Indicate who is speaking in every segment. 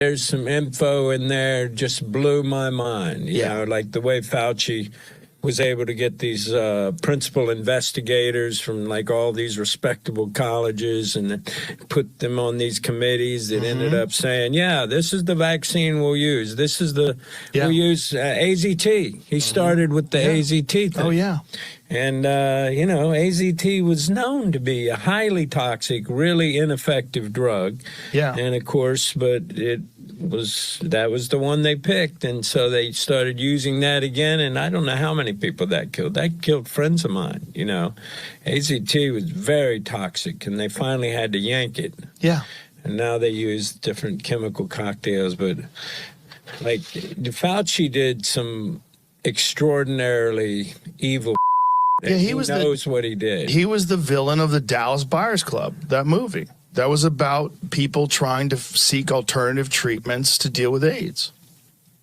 Speaker 1: there's some info in there just blew my mind. You know, like the way Fauci was able to get these principal investigators from like all these respectable colleges and put them on these committees that ended up saying, yeah, this is the vaccine we'll use. This is the, we'll use AZT. He started with the AZT thing.
Speaker 2: Oh, yeah.
Speaker 1: And, you know, AZT was known to be a highly toxic, really ineffective drug.
Speaker 2: Yeah.
Speaker 1: And, of course, but that was the one they picked. And so they started using that again. And I don't know how many people that killed. That killed friends of mine, you know. AZT was very toxic, and they finally had to yank it.
Speaker 2: Yeah.
Speaker 1: And now they use different chemical cocktails. But, like, Fauci did some extraordinarily evil.
Speaker 2: Yeah, he
Speaker 1: knows what he did.
Speaker 2: He was the villain of the Dallas Buyers Club, that movie. That was about people trying to seek alternative treatments to deal with AIDS.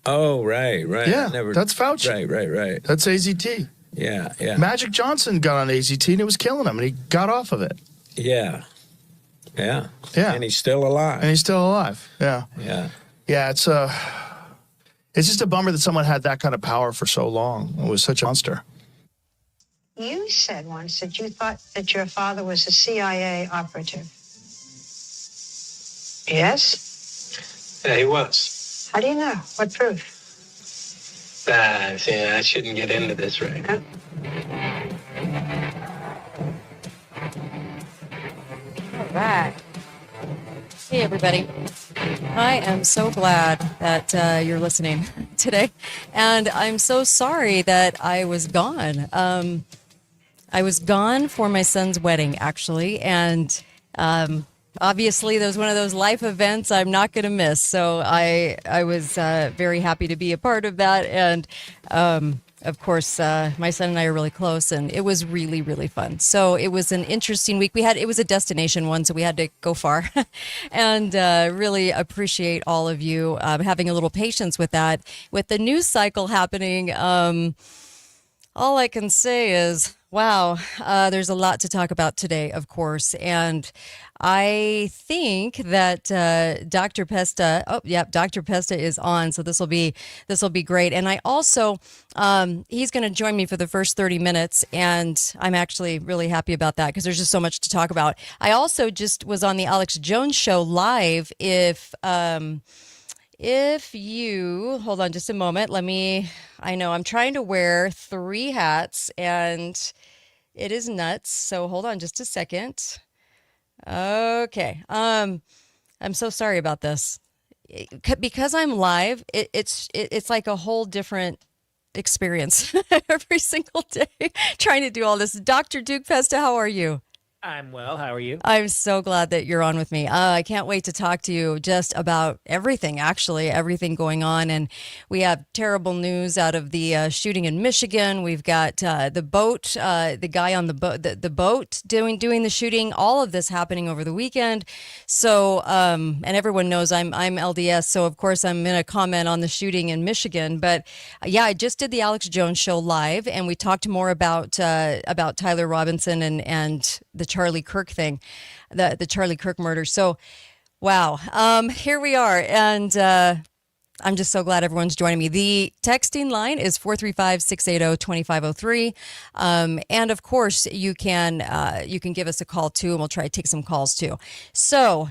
Speaker 1: Oh, right.
Speaker 2: Yeah, that's Fauci.
Speaker 1: Right.
Speaker 2: That's AZT.
Speaker 1: Yeah.
Speaker 2: Magic Johnson got on AZT and it was killing him, and he got off of it.
Speaker 1: Yeah. And he's still alive.
Speaker 2: Yeah. Yeah, it's just a bummer that someone had that kind of power for so long. It was such a monster.
Speaker 3: You said once that you thought that your father was a CIA operative. Yes?
Speaker 4: Yeah, he was.
Speaker 3: How do you know? What proof?
Speaker 4: See, I shouldn't get into this right now.
Speaker 5: All right. Hey, everybody. I am so glad that you're listening today. And I'm so sorry that I was gone. I was gone for my son's wedding, actually. And obviously, there was one of those life events I'm not going to miss. So I was very happy to be a part of that. And of course, my son and I are really close, and it was really, really fun. So it was an interesting week. It was a destination one, so we had to go far, and really appreciate all of you having a little patience with that. With the news cycle happening, all I can say is, wow, there's a lot to talk about today, of course, and I think that Dr. Pesta. Oh, yeah, Dr. Pesta is on, so this will be great. And I also, he's going to join me for the first 30 minutes, and I'm actually really happy about that because there's just so much to talk about. I also just was on the Alex Jones show live. If you hold on just a moment, I know I'm trying to wear 3 hats, and it is nuts. So hold on just a second. Okay. I'm so sorry about this. Because I'm live, it's like a whole different experience every single day trying to do all this. Dr. Duke Pesta, how are you?
Speaker 6: I'm well. How are you?
Speaker 5: I'm so glad that you're on with me. I can't wait to talk to you just about everything, actually, everything going on. And we have terrible news out of the shooting in Michigan. We've got the boat, the guy on the boat doing the shooting, all of this happening over the weekend. So, and everyone knows I'm LDS. So, of course, I'm going to comment on the shooting in Michigan. But yeah, I just did the Alex Jones show live, and we talked more about Tyler Robinson and the Charlie Kirk thing, the Charlie Kirk murder. So, wow. Here we are. And I'm just so glad everyone's joining me. The texting line is 435-680-2503. And of course, you can give us a call too, and we'll try to take some calls too. So,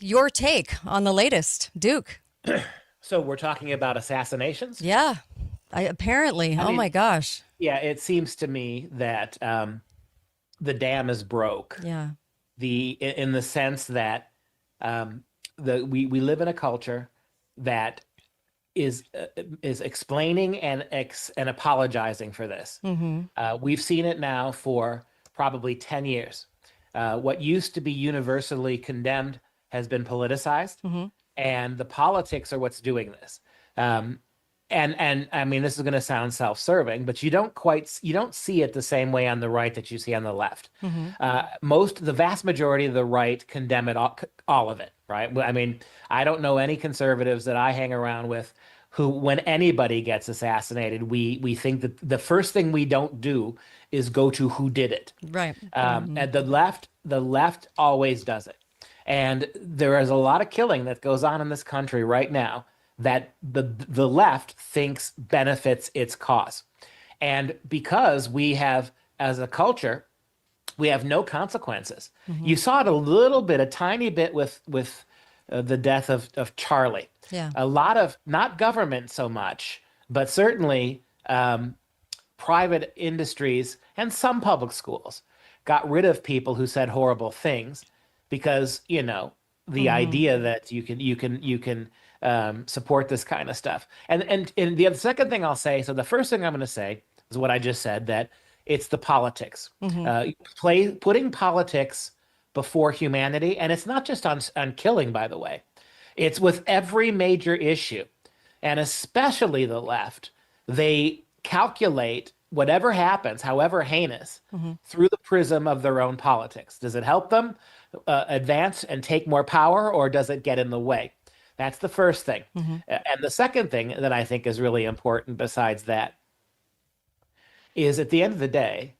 Speaker 5: your take on the latest, Duke.
Speaker 6: So we're talking about assassinations?
Speaker 5: Yeah, apparently. Oh my gosh.
Speaker 6: Yeah, it seems to me that the dam is broke.
Speaker 5: Yeah.
Speaker 6: In the sense that we live in a culture that is explaining and apologizing for this.
Speaker 5: Mm-hmm.
Speaker 6: We've seen it now for probably 10 years. What used to be universally condemned has been politicized,
Speaker 5: Mm-hmm.
Speaker 6: and the politics are what's doing this. And I mean, this is going to sound self-serving, but you don't see it the same way on the right that you see on the left.
Speaker 5: Mm-hmm.
Speaker 6: The vast majority of the right condemn it all of it, right? I mean, I don't know any conservatives that I hang around with who, when anybody gets assassinated, we think that the first thing we don't do is go to who did it.
Speaker 5: Right.
Speaker 6: And the left always does it. And there is a lot of killing that goes on in this country right now that the left thinks benefits its cause. And because we have, as a culture, we have no consequences. You saw it a little bit, a tiny bit with the death of Charlie.
Speaker 5: Yeah.
Speaker 6: A lot of, not government so much, but certainly private industries and some public schools got rid of people who said horrible things because, you know, the idea that you can support this kind of stuff. And the second thing I'll say, so the first thing I'm going to say is what I just said, that it's the politics. Putting politics before humanity, and it's not just on killing, by the way. It's with every major issue, and especially the left. They calculate whatever happens, however heinous, through the prism of their own politics. Does it help them advance and take more power, or does it get in the way? That's the first thing. And the second thing that I think is really important besides that is, at the end of the day,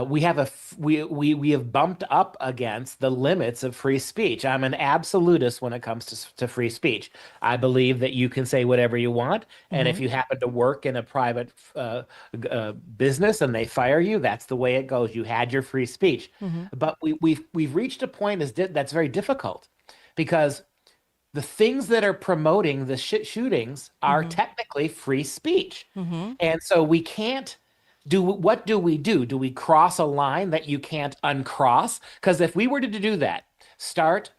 Speaker 6: we have bumped up against the limits of free speech. I'm an absolutist when it comes to free speech. I believe that you can say whatever you want, and if you happen to work in a private business and they fire you, that's the way it goes. You had your free speech. But we've reached a point that's very difficult, because the things that are promoting the shootings are technically free speech, and so we can't. What do we do? Do we cross a line that you can't uncross? Because if we were to do that, start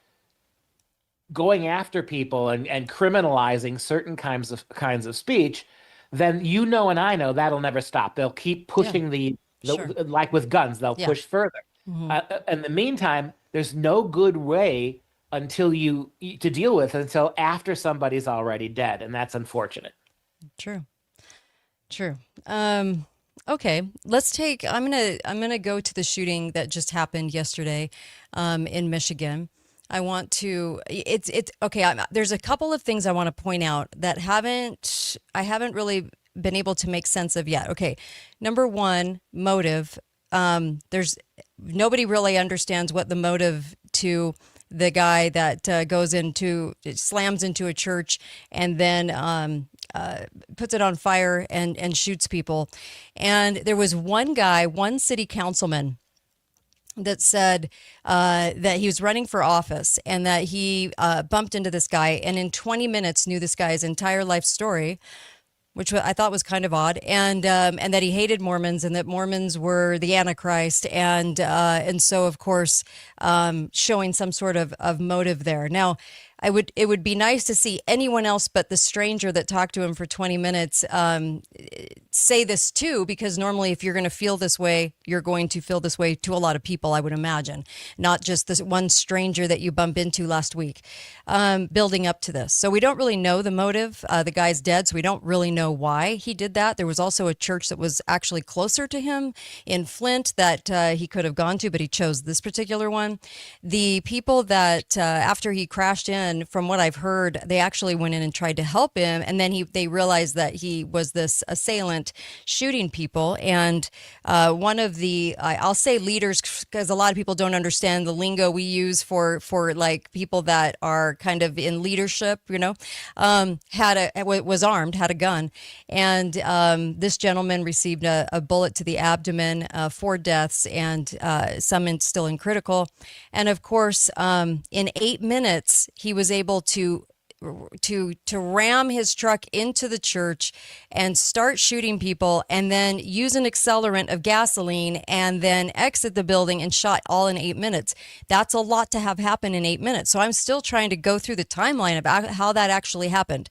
Speaker 6: going after people and criminalizing certain kinds of speech, then you know and I know that'll never stop. They'll keep pushing like with guns, they'll push further. In the meantime, there's no good way to deal with until after somebody's already dead, and that's unfortunate.
Speaker 5: True. Okay, I'm gonna go to the shooting that just happened yesterday in Michigan. I want to, it's okay. There's a couple of things I want to point out that I haven't really been able to make sense of yet. Okay, number one, motive. There's nobody really understands what the motive to the guy that slams into a church and then puts it on fire and shoots people. And there was one city councilman that said that he was running for office and that he bumped into this guy and in 20 minutes knew this guy's entire life story, which I thought was kind of odd, and that he hated Mormons and that Mormons were the Antichrist, and so of course showing some sort of motive there. Now, it would be nice to see anyone else but the stranger that talked to him for 20 minutes say this too, because normally if you're going to feel this way, you're going to feel this way to a lot of people, I would imagine, not just this one stranger that you bump into last week, building up to this. So we don't really know the motive. The guy's dead, so we don't really know why he did that. There was also a church that was actually closer to him in Flint that he could have gone to, but he chose this particular one. The people that after he crashed in, from what I've heard, they actually went in and tried to help him, and then they realized that he was this assailant shooting people. And one of the I'll say leaders, because a lot of people don't understand the lingo we use for like people that are kind of in leadership, was armed, had a gun, and this gentleman received a bullet to the abdomen, 4 deaths, and some still in critical. And of course, in 8 minutes, he was able to ram his truck into the church and start shooting people, and then use an accelerant of gasoline and then exit the building and shot all in 8 minutes. That's a lot to have happen in 8 minutes. So I'm still trying to go through the timeline about how that actually happened.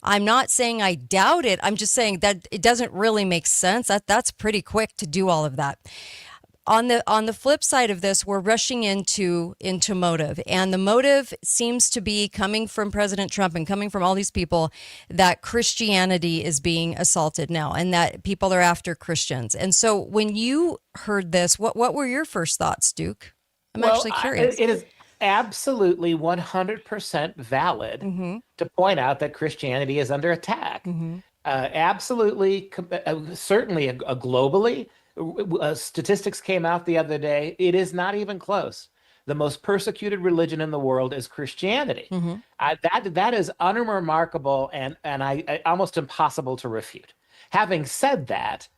Speaker 5: I'm not saying I doubt it. I'm just saying that it doesn't really make sense. That's pretty quick to do all of that. On the flip side of this, we're rushing into motive, and the motive seems to be coming from President Trump and coming from all these people that Christianity is being assaulted now, and that people are after Christians. And so, when you heard this, what were your first thoughts, Duke? I'm actually curious.
Speaker 6: It is absolutely 100% valid to point out that Christianity is under attack. Absolutely, certainly, globally. Statistics came out the other day. It is not even close. the most persecuted religion in the world is Christianity. That is unremarkable and I almost impossible to refute. Having said that,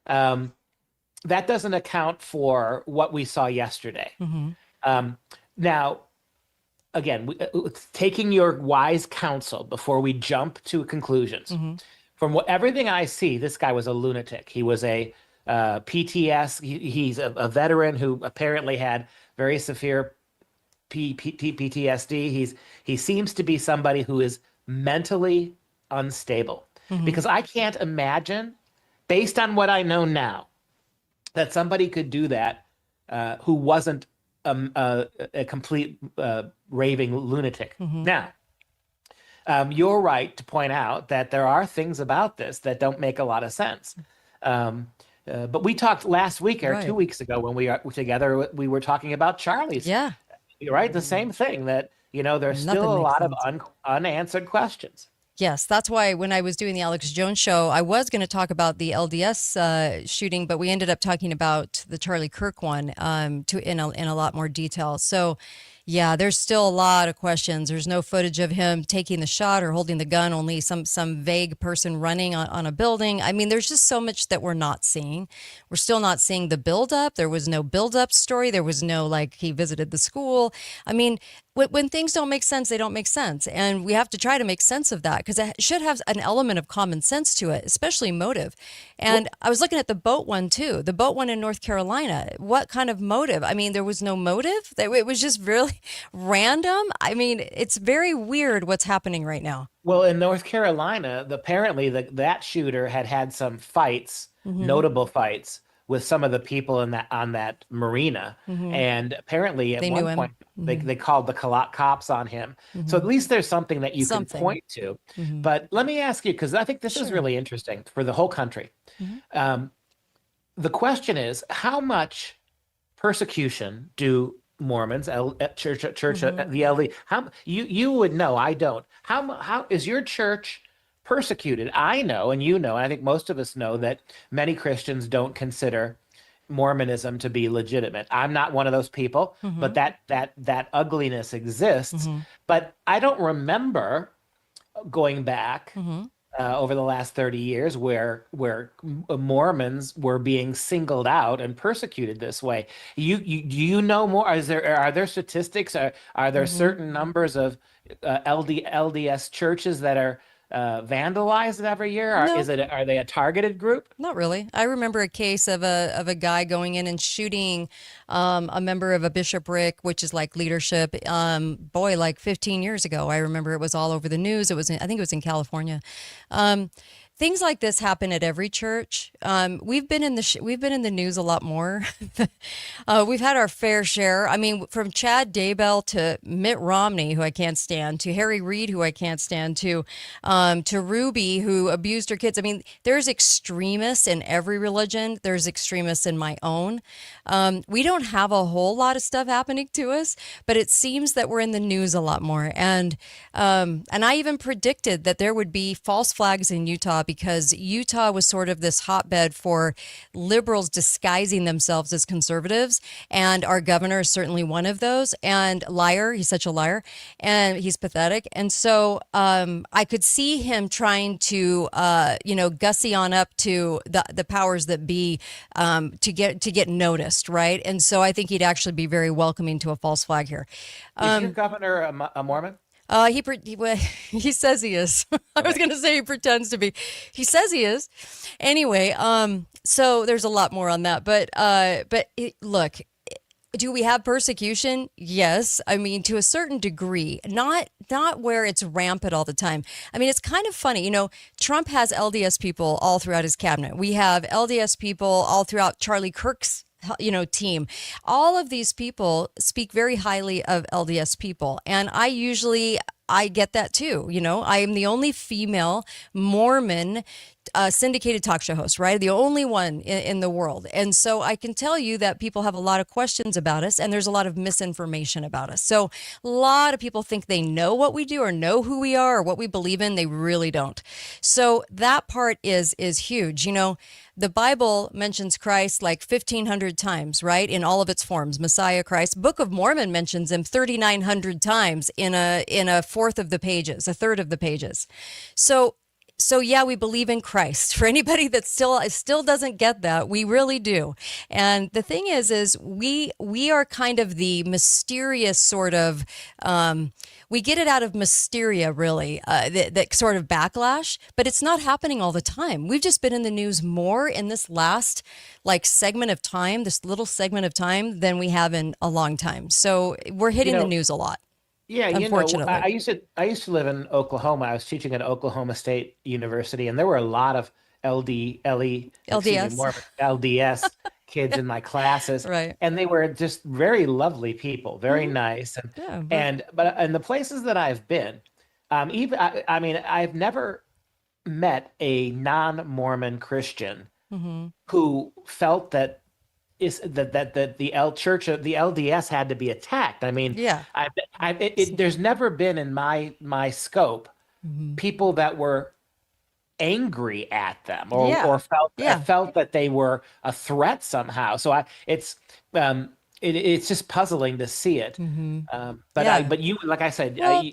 Speaker 6: that doesn't account for what we saw yesterday. Now, again, taking your wise counsel before we jump to conclusions. From everything I see, this guy was a lunatic. He was a PTS. He's a veteran who apparently had very severe PTSD. He seems to be somebody who is mentally unstable, because I can't imagine, based on what I know now, that somebody could do that who wasn't a complete raving lunatic. Now, you're right to point out that there are things about this that don't make a lot of sense. But we talked last week or 2 weeks ago when we were together, we were talking about Charlie's.
Speaker 5: Yeah.
Speaker 6: Right? The same thing, that, there's still a lot of unanswered questions.
Speaker 5: Yes, that's why when I was doing the Alex Jones show, I was going to talk about the LDS shooting, but we ended up talking about the Charlie Kirk one in a lot more detail. So, yeah, there's still a lot of questions. There's no footage of him taking the shot or holding the gun, only some vague person running on a building. I mean, there's just so much that we're not seeing. We're still not seeing the buildup. There was no buildup story. There was no, like, he visited the school. I mean, when things don't make sense, they don't make sense. And we have to try to make sense of that, because it should have an element of common sense to it, especially motive. And I was looking at the boat one too, the boat one in North Carolina. What kind of motive? I mean, there was no motive. It was just really random. I mean, it's very weird what's happening right now.
Speaker 6: Well, in North Carolina, apparently that shooter had some fights, notable fights, with some of the people on that marina, and apparently at one point they called the cops on him. So at least there's something that you can point to. But let me ask you, because I think this is really interesting for the whole country. The question is, how much persecution do Mormons, church, the LD, you would know, I don't. How is your church persecuted? I know, and and I think most of us know, that many Christians don't consider Mormonism to be legitimate. I'm not one of those people, but that ugliness exists. But I don't remember going back over the last 30 years where Mormons were being singled out and persecuted this way. You know more? Are there statistics? Are there certain numbers of LDS churches that are vandalized every year?
Speaker 5: No.
Speaker 6: Are they a targeted group?
Speaker 5: Not really. I remember a case of a guy going in and shooting a member of a bishopric, which is like leadership. Like 15 years ago. I remember it was all over the news. I think it was in California. Things like this happen at every church. We've been in the news a lot more. We've had our fair share. I mean, from Chad Daybell to Mitt Romney, who I can't stand, to Harry Reid, who I can't stand, to Ruby, who abused her kids. I mean, there's extremists in every religion. There's extremists in my own. We don't have a whole lot of stuff happening to us, but it seems that we're in the news a lot more. And I even predicted that there would be false flags in Utah, because Utah was sort of this hotbed for liberals disguising themselves as conservatives. And our governor is certainly one of those. And liar, he's such a liar, and he's pathetic. And so I could see him trying to, gussy on up to the powers that be to get noticed, right? And so I think he'd actually be very welcoming to a false flag here.
Speaker 6: Is your governor a Mormon?
Speaker 5: He says he is. I was going to say he pretends to be. He says he is. Anyway, so there's a lot more on that. But look, do we have persecution? Yes. I mean, to a certain degree, not where it's rampant all the time. I mean, it's kind of funny. Trump has LDS people all throughout his cabinet. We have LDS people all throughout Charlie Kirk's team. All of these people speak very highly of LDS people. And I get that too. I am the only female Mormon syndicated talk show host, right? The only one in the world. And so I can tell you that people have a lot of questions about us, and there's a lot of misinformation about us. So a lot of people think they know what we do or know who we are or what we believe in. They really don't. So that part is huge. You know, the Bible mentions Christ like 1,500 times, right? In all of its forms, Messiah, Christ. Book of Mormon mentions him 3,900 times in a fourth of the pages, a third of the pages. So yeah, we believe in Christ. For anybody that still doesn't get that, we really do. And the thing is we are kind of the mysterious sort of, we get it out of mysteria, really, that sort of backlash, but it's not happening all the time. We've just been in the news more in this last segment of time, this little segment of time, than we have in a long time. So we're hitting the news a lot.
Speaker 6: Yeah,
Speaker 5: unfortunately.
Speaker 6: I used to live in Oklahoma. I was teaching at Oklahoma State University, and there were a lot of LDS kids in my classes,
Speaker 5: Right.
Speaker 6: and they were just very lovely people, very nice, but in the places that I've been, I mean, I've never met a non-Mormon Christian who felt that the Church of the LDS had to be attacked. I mean, there's never been in my scope people that were angry at them or felt that they were a threat somehow. So it's just puzzling to see it. But you, like I said,
Speaker 5: well,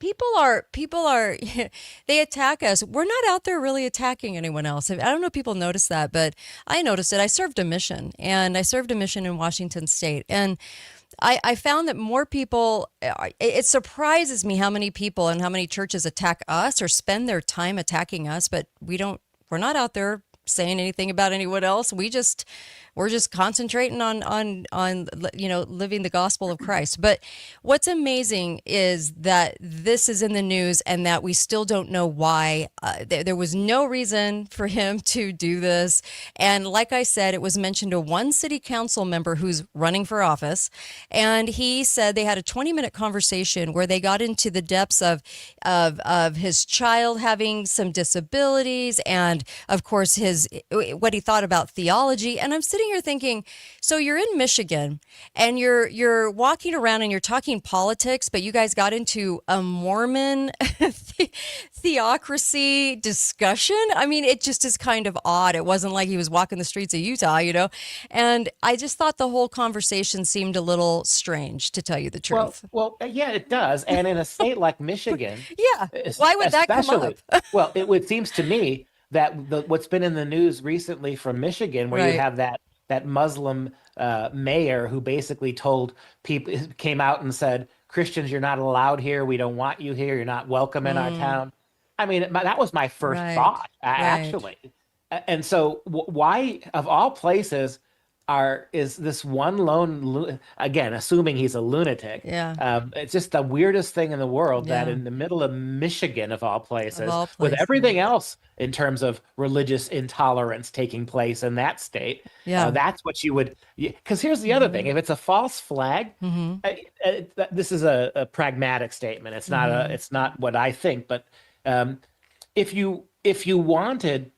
Speaker 5: people are they attack us. We're not out there really attacking anyone else. I don't know if people notice that, but I noticed it. I served a mission in Washington State, and I found that more people, it surprises me how many people and how many churches attack us or spend their time attacking us, but we're not out there saying anything about anyone else. We're just concentrating on living the gospel of Christ. But what's amazing is that this is in the news and that we still don't know why. There was no reason for him to do this. And like I said, it was mentioned to one city council member who's running for office. And he said they had a 20-minute conversation where they got into the depths of his child having some disabilities and, of course, what he thought about theology. And I'm sitting here thinking, so you're in Michigan and you're walking around and you're talking politics, but you guys got into a Mormon theocracy discussion. I mean, it just is kind of odd. It wasn't like he was walking the streets of Utah, and I just thought the whole conversation seemed a little strange, to tell you the truth.
Speaker 6: Well, yeah, it does. And in a state like Michigan,
Speaker 5: why would that come up?
Speaker 6: Well, it seems to me that what's been in the news recently from Michigan, where you have that Muslim mayor who basically told people, came out and said, Christians, you're not allowed here. We don't want you here. You're not welcome in our town. I mean, that was my first thought, actually. And so why, of all places, is this one lone, again, assuming he's a lunatic. It's just the weirdest thing in the world that in the middle of Michigan, of all places, with everything else in terms of religious intolerance taking place in that state, that's what you would, because here's the other thing. If it's a false flag, this is a pragmatic statement. It's not what I think, but if you wanted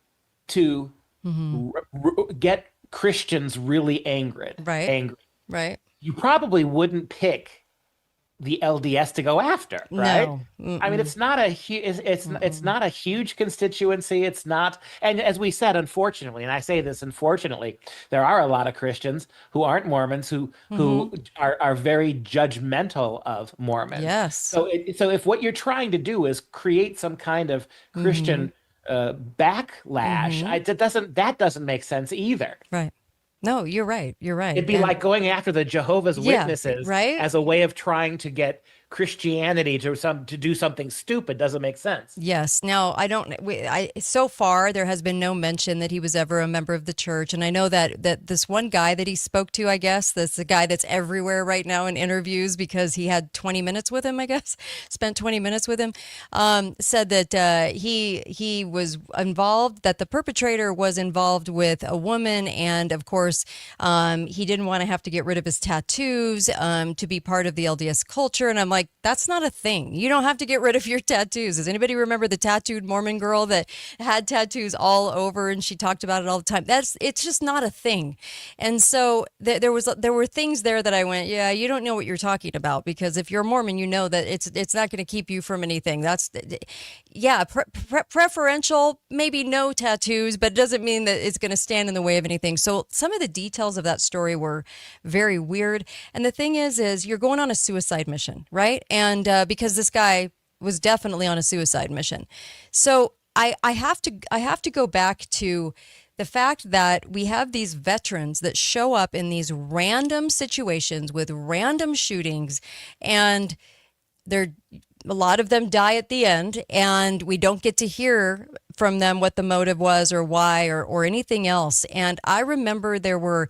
Speaker 6: to get Christians really angry, you probably wouldn't pick the LDS to go after, right? No. I mean, it's not a it's not a huge constituency. It's not, and as we said, unfortunately, and I say this unfortunately, there are a lot of Christians who aren't Mormons who are very judgmental of Mormons.
Speaker 5: Yes.
Speaker 6: So if what you're trying to do is create some kind of Christian backlash, that doesn't make sense either.
Speaker 5: Right. No, you're right. You're right.
Speaker 6: It'd be like going after the Jehovah's Witnesses as a way of trying to get Christianity to do something stupid. Doesn't make sense.
Speaker 5: Yes. Now, so far there has been no mention that he was ever a member of the church, and I know that this one guy that he spoke to, I guess, that's the guy that's everywhere right now in interviews because he had 20 minutes with him. I guess spent 20 minutes with him. Said that he was involved, that the perpetrator was involved with a woman, and of course he didn't want to have to get rid of his tattoos to be part of the LDS culture. And I'm like, like, that's not a thing. You don't have to get rid of your tattoos. Does anybody remember the tattooed Mormon girl that had tattoos all over and she talked about it all the time? It's just not a thing. And so there were things there that I went, yeah, you don't know what you're talking about, because if you're a Mormon, you know that it's not going to keep you from anything. That's, yeah, preferential, maybe no tattoos, but it doesn't mean that it's going to stand in the way of anything. So some of the details of that story were very weird. And the thing is you're going on a suicide mission, right? And because this guy was definitely on a suicide mission. So I have to go back to the fact that we have these veterans that show up in these random situations with random shootings, and a lot of them die at the end, and we don't get to hear from them what the motive was or why or anything else. And I remember there were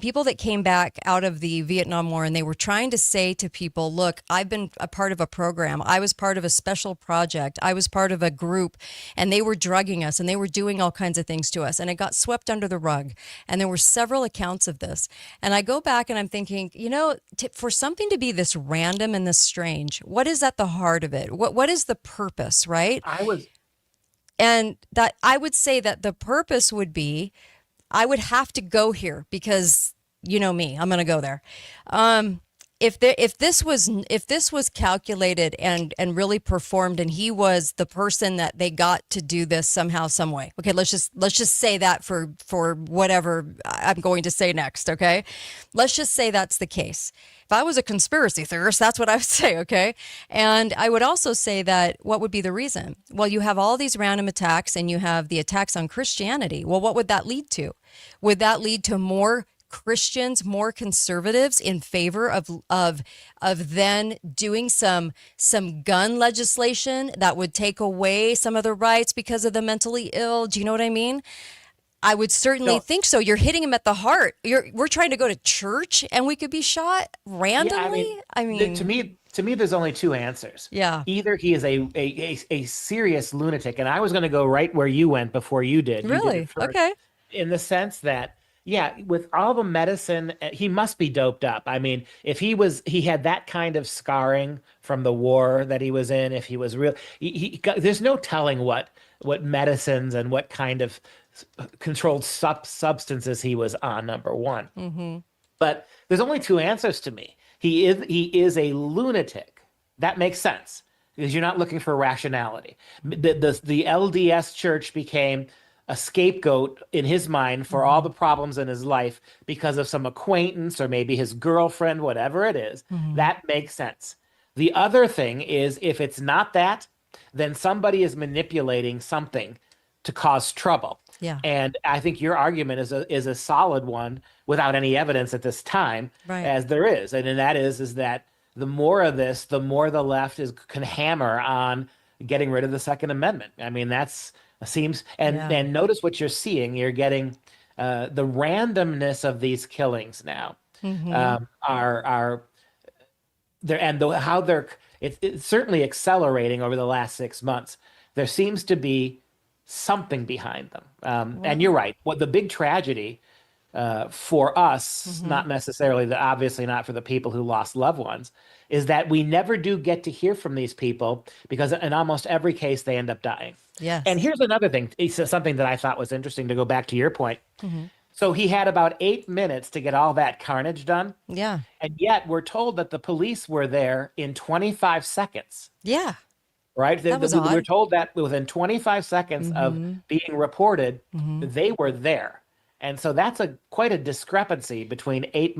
Speaker 5: people that came back out of the Vietnam War, and they were trying to say to people, look, I've been a part of a program. I was part of a special project. I was part of a group, and they were drugging us, and they were doing all kinds of things to us. And it got swept under the rug. And there were several accounts of this. And I go back and I'm thinking, for something to be this random and this strange, what is at the heart of it? What is the purpose, right? And that I would say that the purpose would be, I would have to go here because you know me, I'm going to go there. If this was calculated and really performed, and he was the person that they got to do this somehow, some way. Okay, let's just say that for whatever I'm going to say next. Okay, let's just say that's the case. If I was a conspiracy theorist, that's what I would say. Okay, and I would also say that what would be the reason? Well, you have all these random attacks, and you have the attacks on Christianity. Well, what would that lead to? Would that lead to more Christians, more conservatives in favor of then doing some gun legislation that would take away some of the rights because of the mentally ill? Do you know what I mean? I would certainly think so. You're hitting him at the heart. We're trying to go to church and we could be shot randomly. Yeah, I mean,
Speaker 6: to me, there's only two answers.
Speaker 5: Yeah.
Speaker 6: Either he is a serious lunatic, and I was going to go right where you went before you did.
Speaker 5: Really?
Speaker 6: You did first,
Speaker 5: okay.
Speaker 6: In the sense that, yeah, with all the medicine, he must be doped up. I mean, if he had that kind of scarring from the war that he was in, if he was real, there's no telling what medicines and what kind of controlled substances he was on, number one.
Speaker 5: Mm-hmm.
Speaker 6: But there's only two answers to me. He is a lunatic. That makes sense because you're not looking for rationality. The LDS church became a scapegoat in his mind for all the problems in his life because of some acquaintance or maybe his girlfriend, whatever it is. Mm-hmm. That makes sense. The other thing is, if it's not that, then somebody is manipulating something to cause trouble.
Speaker 5: Yeah.
Speaker 6: And I think your argument is a solid one without any evidence at this time,
Speaker 5: right,
Speaker 6: as there is. And that is that the more of this, the more the left can hammer on getting rid of the Second Amendment. I mean, that's seems, and notice what you're seeing. You're getting the randomness of these killings now. Mm-hmm. Are there, and how they're it's certainly accelerating over the last 6 months. There seems to be something behind them. And you're right. What the big tragedy for us, mm-hmm, not necessarily obviously not for the people who lost loved ones, is that we never do get to hear from these people because in almost every case they end up dying.
Speaker 5: Yes.
Speaker 6: And here's another thing, something that I thought was interesting to go back to your point. Mm-hmm. So he had about 8 minutes to get all that carnage done.
Speaker 5: Yeah.
Speaker 6: And yet we're told that the police were there in 25 seconds.
Speaker 5: Yeah.
Speaker 6: Right?
Speaker 5: That was odd.
Speaker 6: We're told that within 25 seconds, mm-hmm, of being reported, mm-hmm, they were there. And so that's quite a discrepancy between 8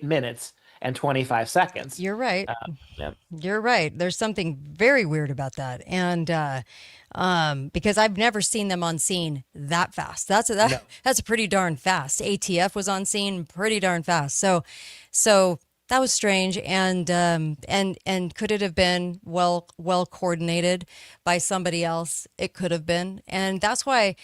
Speaker 6: minutes and 25 seconds.
Speaker 5: You're right.
Speaker 6: Yeah.
Speaker 5: You're right. There's something very weird about that. And because I've never seen them on scene that fast. That's pretty darn fast. ATF was on scene pretty darn fast. So that was strange, and could it have been well coordinated by somebody else? It could have been, and that's why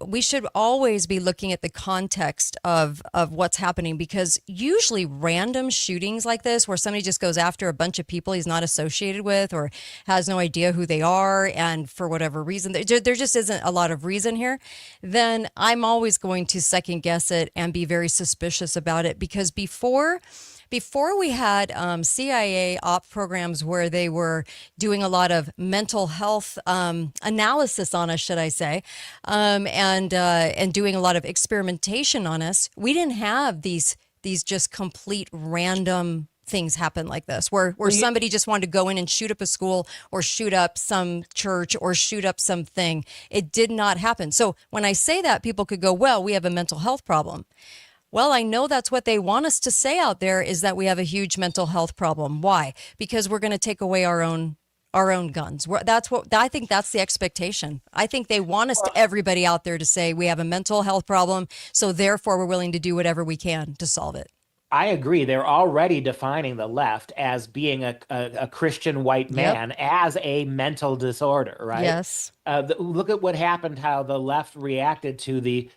Speaker 5: we should always be looking at the context of what's happening, because usually random shootings like this, where somebody just goes after a bunch of people he's not associated with or has no idea who they are, and for whatever reason there just isn't a lot of reason here, then I'm always going to second guess it and be very suspicious about it, because before before we had CIA op programs where they were doing a lot of mental health analysis on us, should I say, and doing a lot of experimentation on us, we didn't have these just complete random things happen like this, where somebody just wanted to go in and shoot up a school or shoot up some church or shoot up something. It did not happen. So when I say that, people could go, well, we have a mental health problem. Well, I know that's what they want us to say out there, is that we have a huge mental health problem. Why? Because we're going to take away our own guns. I think that's the expectation. I think they want us to, everybody out there, to say we have a mental health problem, so therefore we're willing to do whatever we can to solve it.
Speaker 6: I agree. They're already defining the left as being a Christian white man as a mental disorder, right?
Speaker 5: Yes.
Speaker 6: Look at what happened, how the left reacted to the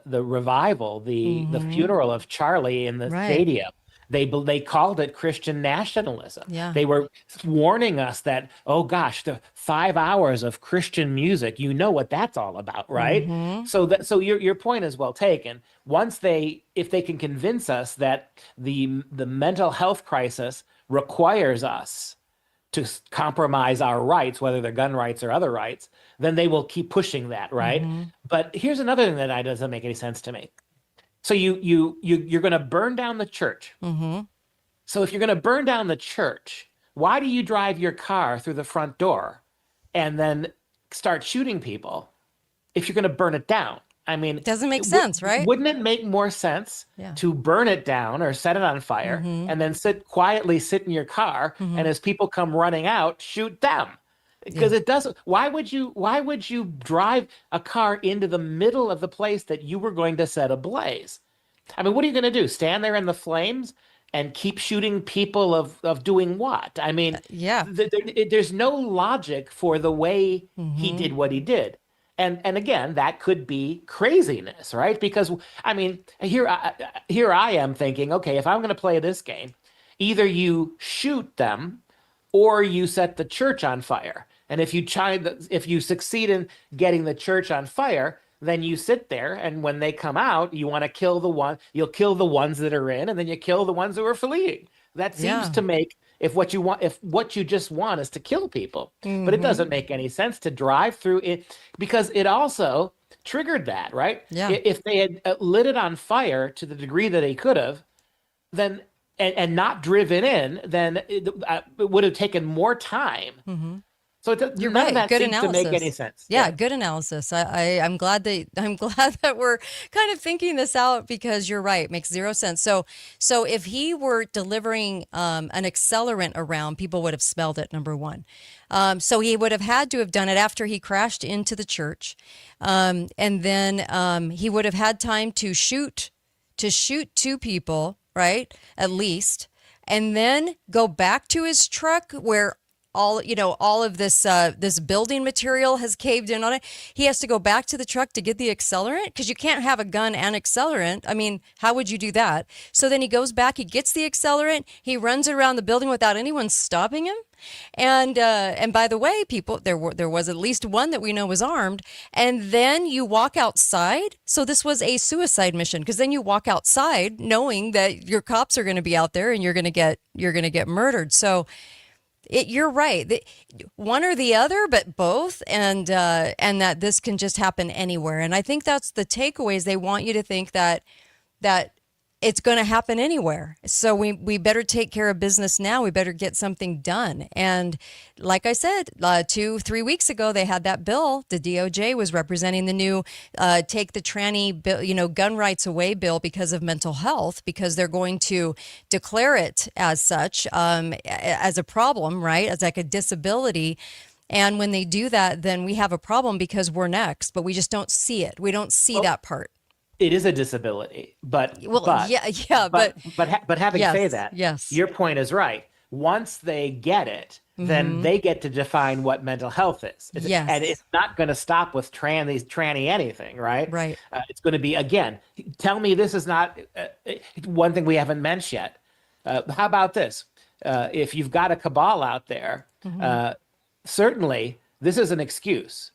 Speaker 6: revival, the funeral of Charlie in the stadium. They called it Christian nationalism.
Speaker 5: Yeah.
Speaker 6: They were warning us that, oh gosh, the 5 hours of Christian music, you know what that's all about, right? So your point is well taken. If they can convince us that the mental health crisis requires us to compromise our rights, whether they're gun rights or other rights, then they will keep pushing that, right? But here's another thing that doesn't make any sense to me. So you're going to burn down the church. So if you're going to burn down the church, why do you drive your car through the front door and then start shooting people if you're going to burn it down? I mean,
Speaker 5: it doesn't make sense, right?
Speaker 6: Wouldn't it make more sense to burn it down or set it on fire and then quietly sit in your car and as people come running out, shoot them? Because it doesn't. Why would you drive a car into the middle of the place that you were going to set ablaze? I mean, what are you going to do? Stand there in the flames and keep shooting people of doing what? I mean, there's no logic for the way he did what he did. And again, that could be craziness, right? Because I mean, here I am thinking, okay, if I'm going to play this game, either you shoot them or you set the church on fire. And if you succeed in getting the church on fire, then you sit there, and when they come out, you want to kill you'll kill the ones that are in, and then you kill the ones who are fleeing. That seems to make, if what you just want is to kill people. But it doesn't make any sense to drive through it, because it also triggered that, right? Yeah. If they had lit it on fire to the degree that they could have, then and not driven in, then it would have taken more time. So
Speaker 5: You're
Speaker 6: none
Speaker 5: right.
Speaker 6: of that
Speaker 5: Good
Speaker 6: seems
Speaker 5: analysis.
Speaker 6: to make any sense.
Speaker 5: Yeah, good analysis. I'm glad that we're kind of thinking this out, because you're right. It makes zero sense. So if he were delivering an accelerant around, people would have smelled it, number one. So he would have had to have done it after he crashed into the church. And then he would have had time to shoot 2 people, right? At least. And then go back to his truck where all of this building material has caved in on it. He has to go back to the truck to get the accelerant, because you can't have a gun and accelerant. I mean, how would you do that? So then he goes back, he gets the accelerant, he runs around the building without anyone stopping him. And by the way, people, there was at least one that we know was armed. And then you walk outside. So this was a suicide mission, because then you walk outside knowing that your cops are going to be out there and you're going to get murdered. So you're right. One or the other, but both, and that this can just happen anywhere. And I think that's the takeaways. They want you to think that it's going to happen anywhere. So we better take care of business now. We better get something done. And like I said, 2-3 weeks ago, they had that bill. The DOJ was representing the new take the tranny bill, gun rights away bill, because of mental health, because they're going to declare it as such, as a problem, right? As like a disability. And when they do that, then we have a problem, because we're next, but we just don't see it. We don't see that part.
Speaker 6: It is a disability, but having said that,
Speaker 5: yes,
Speaker 6: your point is right. Once they get it, then they get to define what mental health is.
Speaker 5: Yes.
Speaker 6: And it's not going to stop with tranny anything, right?
Speaker 5: Right.
Speaker 6: It's going to be, again, tell me this is not one thing we haven't mentioned yet. How about this? If you've got a cabal out there, certainly this is an excuse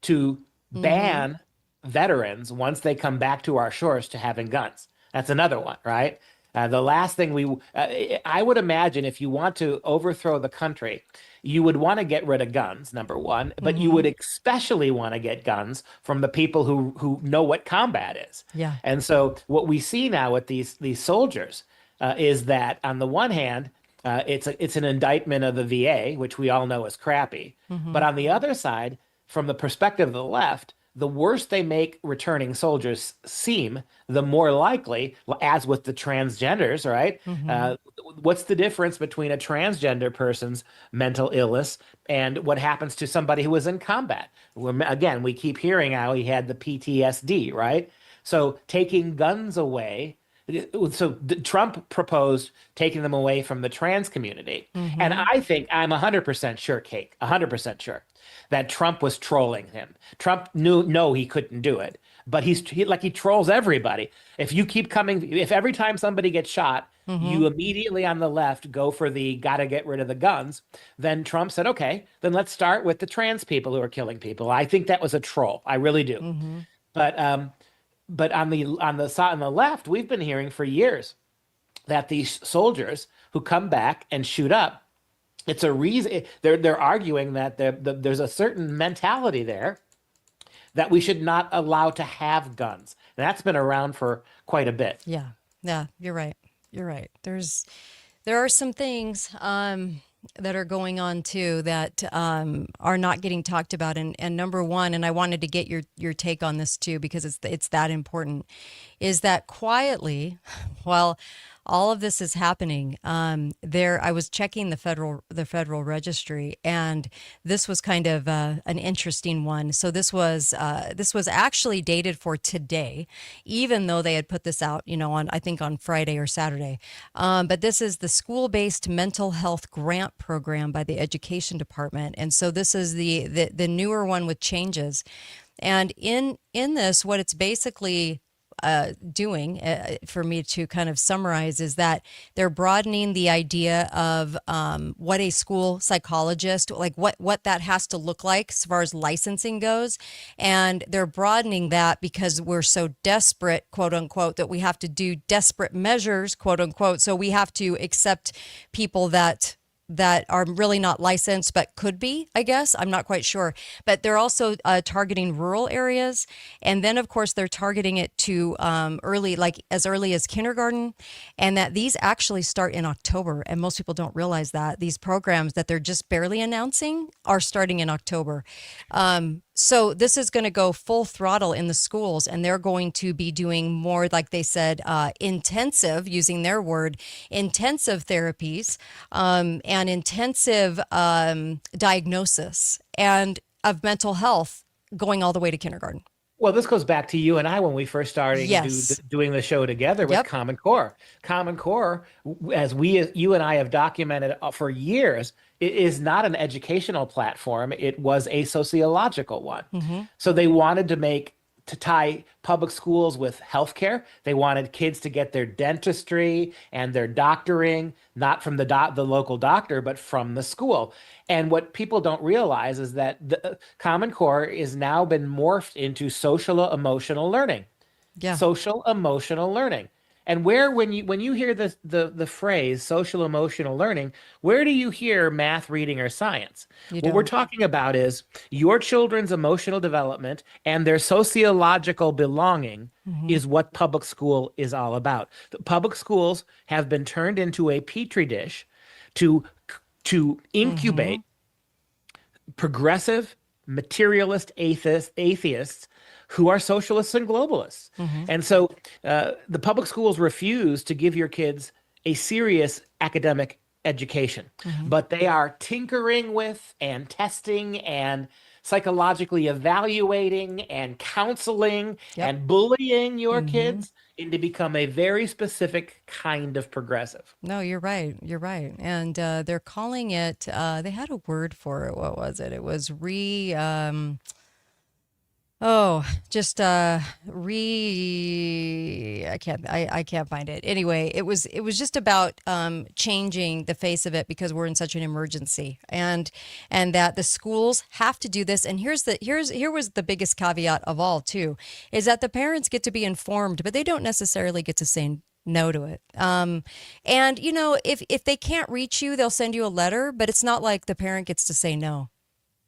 Speaker 6: to ban veterans, once they come back to our shores, to having guns. That's another one, right? The last thing I would imagine, if you want to overthrow the country, you would want to get rid of guns, number one, but you would especially want to get guns from the people who know what combat is.
Speaker 5: Yeah.
Speaker 6: And so what we see now with these soldiers is that on the one hand, it's an indictment of the VA, which we all know is crappy. But on the other side, from the perspective of the left, the worse they make returning soldiers seem, the more likely, as with the transgenders, right? What's the difference between a transgender person's mental illness and what happens to somebody who was in combat? Again, we keep hearing how he had the PTSD, right? So taking guns away. So Trump proposed taking them away from the trans community. And I think I'm 100% sure, Kate, 100% sure that Trump was trolling him. Trump knew he couldn't do it, but he trolls everybody. If every time somebody gets shot, you immediately on the left go for the gotta get rid of the guns, then Trump said, okay, then let's start with the trans people who are killing people. I think that was a troll. I really do. But on the left, we've been hearing for years that these soldiers who come back and shoot up, it's a reason. They're arguing that there's a certain mentality there that we should not allow to have guns. And that's been around for quite a bit.
Speaker 5: Yeah. Yeah. You're right. You're right. There are some things that are going on too that are not getting talked about. And number one, and I wanted to get your take on this too, because it's that important, is that quietly, while all of this is happening, I was checking the federal registry, and this was kind of an interesting one. So this was actually dated for today, even though they had put this out, I think on Friday or Saturday. But this is the school-based mental health grant program by the Education Department, and so this is the newer one with changes. And in this, what it's basically doing, for me to kind of summarize, is that they're broadening the idea of what a school psychologist, like what that has to look like as far as licensing goes. And they're broadening that because we're so desperate, quote unquote, that we have to do desperate measures, quote unquote. So we have to accept people that are really not licensed, but could be, I guess. I'm not quite sure. But they're also targeting rural areas. And then, of course, they're targeting it to as early as kindergarten. And that these actually start in October. And most people don't realize that. These programs that they're just barely announcing are starting in October. So this is going to go full throttle in the schools, and they're going to be doing more, like they said, intensive, using their word, intensive therapies and intensive diagnosis and of mental health going all the way to kindergarten.
Speaker 6: Well, this goes back to you and I when we first started doing the show together with Common Core. Common Core, as you and I have documented for years, it is not an educational platform. It was a sociological one. So they wanted to tie public schools with healthcare. They wanted kids to get their dentistry and their doctoring, not from the local doctor, but from the school. And what people don't realize is that the Common Core is now been morphed into social emotional learning. Yeah. Social emotional learning. And when you hear the phrase social emotional learning, where do you hear math, reading, or science? What we're talking about is your children's emotional development and their sociological belonging is what public school is all about. The public schools have been turned into a petri dish to incubate progressive, materialist atheists who are socialists and globalists. And so the public schools refuse to give your kids a serious academic education, but they are tinkering with and testing and psychologically evaluating and counseling and bullying your kids into become a very specific kind of progressive.
Speaker 5: No, you're right. You're right. And they're calling it, they had a word for it. What was it? It was I can't find it. Anyway, it was just about changing the face of it because we're in such an emergency, and that the schools have to do this. And here was the biggest caveat of all too, is that the parents get to be informed, but they don't necessarily get to say no to it. And if they can't reach you, they'll send you a letter, but it's not like the parent gets to say no.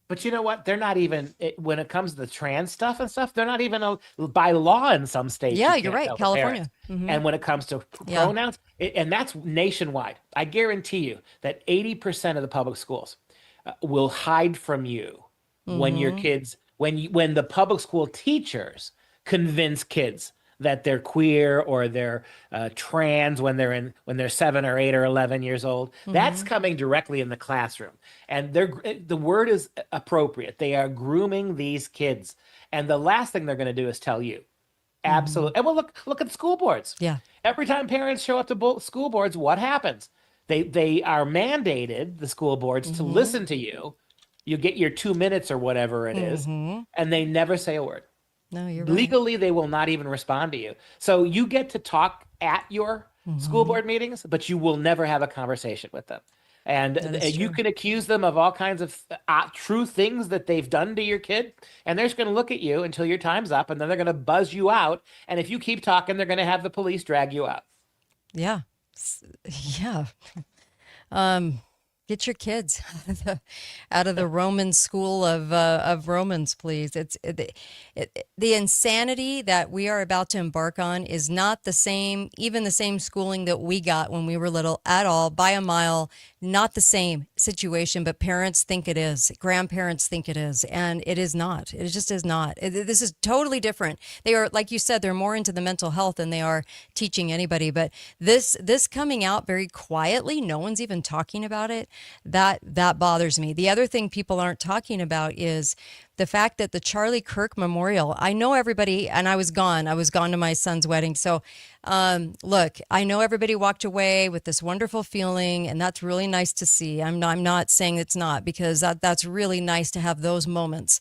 Speaker 6: But you know what? They're not even, when it comes to the trans stuff and stuff, they're not even by law in some states.
Speaker 5: Yeah,
Speaker 6: you
Speaker 5: you're
Speaker 6: can't
Speaker 5: right.
Speaker 6: tell the
Speaker 5: California.
Speaker 6: parents. And when it comes to pronouns, and that's nationwide. I guarantee you that 80% of the public schools will hide from you when your kids, when the public school teachers convince kids that they're queer or they're trans when they're 7 or 8 or 11 years old. That's coming directly in the classroom, and the word is appropriate. They are grooming these kids, and the last thing they're going to do is tell you. Absolutely. And well, look at school boards.
Speaker 5: Yeah.
Speaker 6: Every time parents show up to school boards, what happens? They are mandated, the school boards, to listen to you. You get your 2 minutes or whatever it is, and they never say a word.
Speaker 5: No, you're right.
Speaker 6: Legally, they will not even respond to you. So you get to talk at your school board meetings, but you will never have a conversation with them. And you can accuse them of all kinds of true things that they've done to your kid, and they're just going to look at you until your time's up, and then they're going to buzz you out. And if you keep talking, they're going to have the police drag you out.
Speaker 5: Yeah. Yeah. Get your kids out of the Roman school of Romans, please. It's the insanity that we are about to embark on is not the same, even the same schooling that we got when we were little at all, by a mile. Not the same situation, but parents think it is. Grandparents think it is, and it is not. It just is not. This is totally different. They are, like you said, they're more into the mental health than they are teaching anybody. But this coming out very quietly, no one's even talking about it. That bothers me. The other thing people aren't talking about is the fact that the Charlie Kirk Memorial, I know everybody, and I was gone to my son's wedding. So, look, I know everybody walked away with this wonderful feeling, and that's really nice to see. I'm not saying it's not, because that's really nice to have those moments.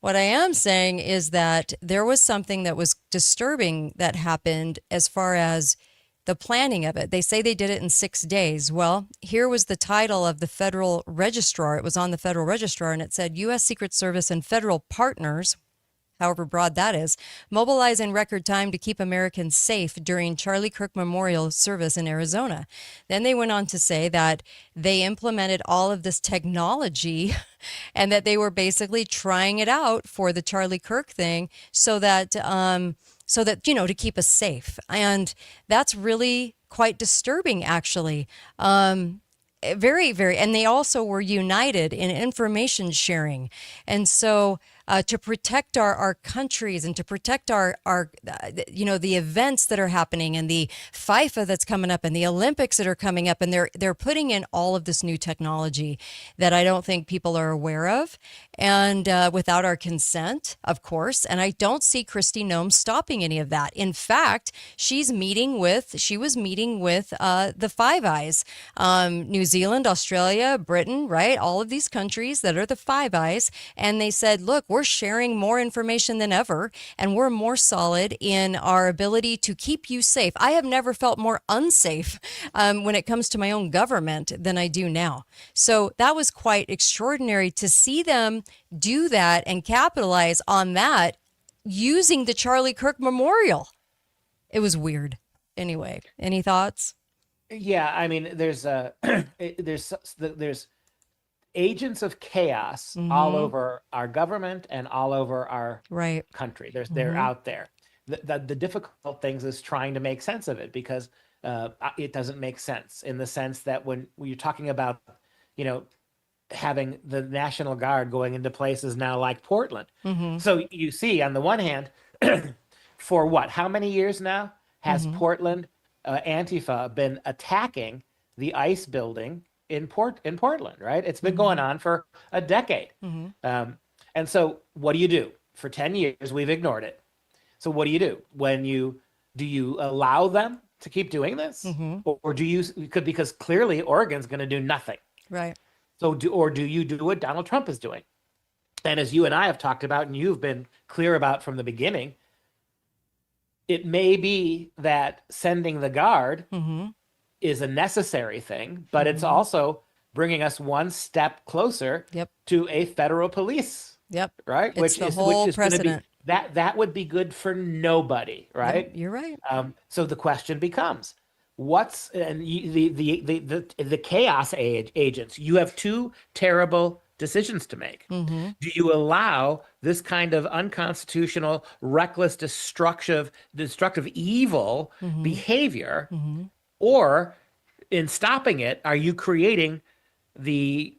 Speaker 5: What I am saying is that there was something that was disturbing that happened as far as the planning of it. They say they did it in 6 days. Well, here was the title of the Federal Registrar. It was on the Federal Registrar, and it said U.S. Secret Service and federal partners, however broad that is, mobilize in record time to keep Americans safe during Charlie Kirk Memorial service in Arizona. Then they went on to say that they implemented all of this technology and that they were basically trying it out for the Charlie Kirk thing so that to keep us safe. And that's really quite disturbing, actually. Very, very. And they also were united in information sharing. And so to protect our countries and to protect our the events that are happening and the FIFA that's coming up and the Olympics that are coming up, and they're putting in all of this new technology that I don't think people are aware of, and without our consent, of course. And I don't see Kristi Noem stopping any of that. In fact, she was meeting with the Five Eyes, New Zealand, Australia, Britain, right? All of these countries that are the Five Eyes, and they said, look, we're sharing more information than ever, and we're more solid in our ability to keep you safe. I have never felt more unsafe when it comes to my own government than I do now. So that was quite extraordinary to see them do that and capitalize on that using the Charlie Kirk Memorial. It was weird. Anyway, any thoughts?
Speaker 6: Yeah, I mean, there's agents of chaos all over our government and all over our country. They're out there. The difficult things is trying to make sense of it, because it doesn't make sense in the sense that when you're talking about, having the National Guard going into places now like Portland. So you see, on the one hand, for what? How many years now has Portland Antifa been attacking the ICE building in Portland, right? It's been going on for a decade. And so what do? For 10 years, we've ignored it. So what do? Do you allow them to keep doing this? Or do you, because clearly Oregon's going to do nothing.
Speaker 5: Right.
Speaker 6: So do you do what Donald Trump is doing? And as you and I have talked about, and you've been clear about from the beginning, it may be that sending the Guard is a necessary thing, but it's also bringing us one step closer to a federal police
Speaker 5: Yep.
Speaker 6: right?
Speaker 5: It's the whole
Speaker 6: Which is going to be
Speaker 5: precedent.
Speaker 6: that would be good for nobody, right?
Speaker 5: Yep, you're right.
Speaker 6: So the question becomes, what's and the chaos agents? You have two terrible decisions to make.
Speaker 5: Mm-hmm.
Speaker 6: Do you allow this kind of unconstitutional, reckless, destructive evil
Speaker 5: Mm-hmm.
Speaker 6: behavior,
Speaker 5: Mm-hmm.
Speaker 6: or in stopping it, are you creating the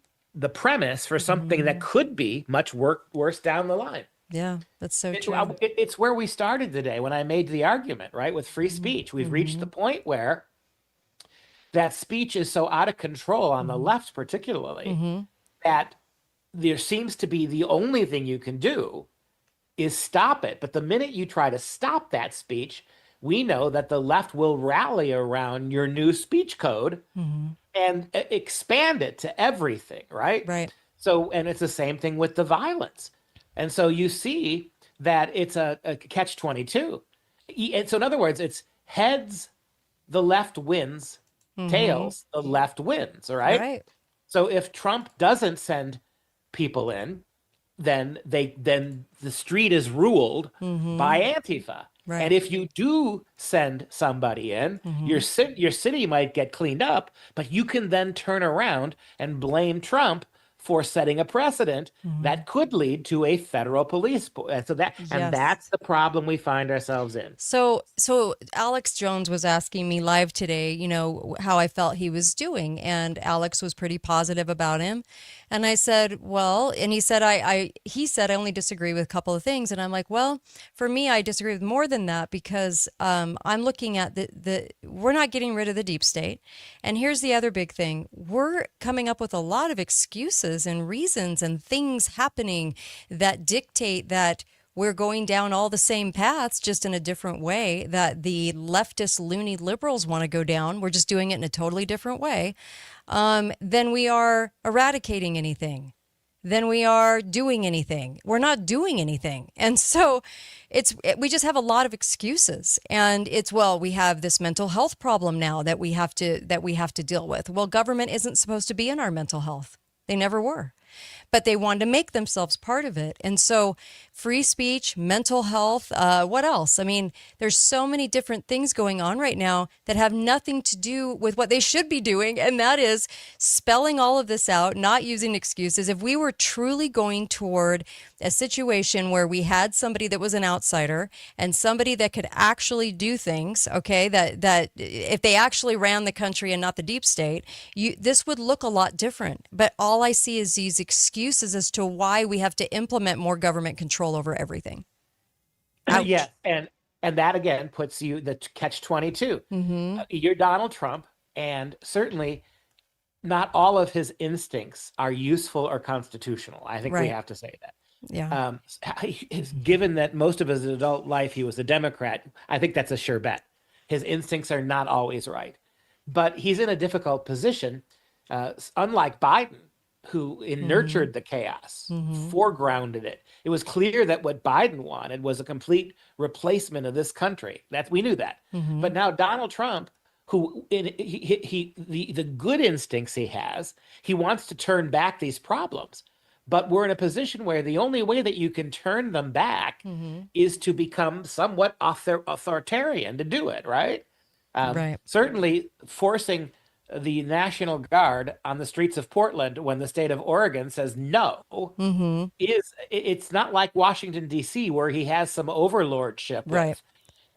Speaker 6: premise for something that could be much worse down the line?
Speaker 5: Yeah, that's so true.
Speaker 6: It's where we started today when I made the argument, right? With free speech, we've reached the point where that speech is so out of control on the left, particularly,
Speaker 5: Mm-hmm.
Speaker 6: that there seems to be the only thing you can do is stop it. But the minute you try to stop that speech, we know that the left will rally around your new speech code and expand it to everything, right?
Speaker 5: Right.
Speaker 6: So, and it's the same thing with the violence. And so you see that it's a catch-22. And so in other words, it's heads, the left wins, tails, the left wins, all right?
Speaker 5: Right.
Speaker 6: So if Trump doesn't send people in, then the street is ruled by Antifa.
Speaker 5: Right.
Speaker 6: And if you do send somebody in, your city might get cleaned up, but you can then turn around and blame Trump for setting a precedent that could lead to a federal police. And that's the problem we find ourselves in.
Speaker 5: So Alex Jones was asking me live today, how I felt he was doing, and Alex was pretty positive about him. And I said, well, and he said, he said, I only disagree with a couple of things. And I'm like, well, for me, I disagree with more than that, because I'm looking at we're not getting rid of the deep state. And here's the other big thing. We're coming up with a lot of excuses and reasons and things happening that dictate that we're going down all the same paths, just in a different way, that the leftist loony liberals want to go down. We're just doing it in a totally different way. Then we are eradicating anything. Then we are doing anything. We're not doing anything. And so we just have a lot of excuses. And we have this mental health problem now that we have to deal with. Well, government isn't supposed to be in our mental health. They never were. But they wanted to make themselves part of it. And so free speech, mental health, what else? I mean, there's so many different things going on right now that have nothing to do with what they should be doing. And that is spelling all of this out, not using excuses. If we were truly going toward a situation where we had somebody that was an outsider and somebody that could actually do things, okay, that if they actually ran the country and not the deep state, this would look a lot different. But all I see is these excuses as to why we have to implement more government control over everything. Ouch.
Speaker 6: Yeah, and that again puts you the catch-22. You're Donald Trump, and certainly not all of his instincts are useful or constitutional. I think we have to say that.
Speaker 5: Yeah.
Speaker 6: Given that most of his adult life he was a Democrat, I think that's a sure bet. His instincts are not always right, but he's in a difficult position, unlike Biden, who nurtured the chaos, foregrounded it. It was clear that what Biden wanted was a complete replacement of this country. We knew that. But now Donald Trump, who the good instincts he has, he wants to turn back these problems. But we're in a position where the only way that you can turn them back is to become somewhat authoritarian to do it, right?
Speaker 5: Right.
Speaker 6: Certainly forcing the National Guard on the streets of Portland when the state of Oregon says no it's not like Washington, D.C., where he has some overlordship with.
Speaker 5: Right.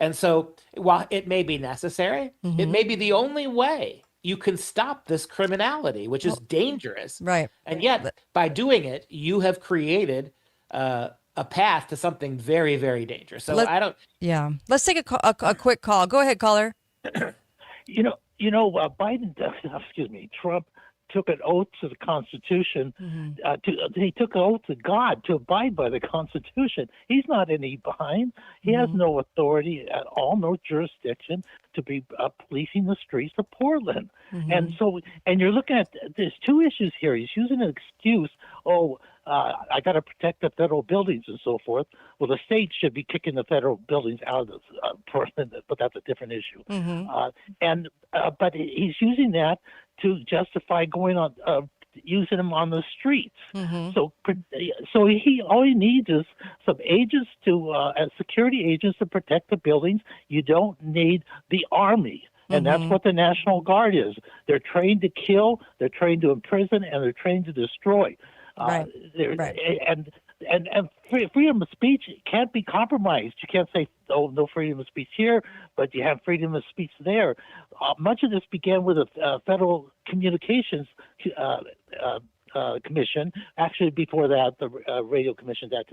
Speaker 6: And so while it may be necessary, it may be the only way you can stop this criminality, which is dangerous.
Speaker 5: Right.
Speaker 6: And yet, by doing it, you have created a path to something very, very dangerous. So
Speaker 5: Yeah. Let's take a quick call. Go ahead, caller.
Speaker 7: Biden, Trump took an oath to the Constitution. He took an oath to God to abide by the Constitution. He's not any behind. He has no authority at all, no jurisdiction to be policing the streets of Portland. And you're looking at there's two issues here. He's using an excuse. I got to protect the federal buildings and so forth. Well, the state should be kicking the federal buildings out of Portland, but that's a different issue. But he's using that to justify going on using them on the streets.
Speaker 5: Mm-hmm.
Speaker 7: So all he needs is some agents as security agents to protect the buildings. You don't need the army. And that's what the National Guard is. They're trained to kill, they're trained to imprison, and they're trained to destroy.
Speaker 5: Right.
Speaker 7: And freedom of speech can't be compromised. You can't say, "Oh, no freedom of speech here," but you have freedom of speech there. Much of this began with the Federal Communications Commission. Actually, before that, the Radio Commission back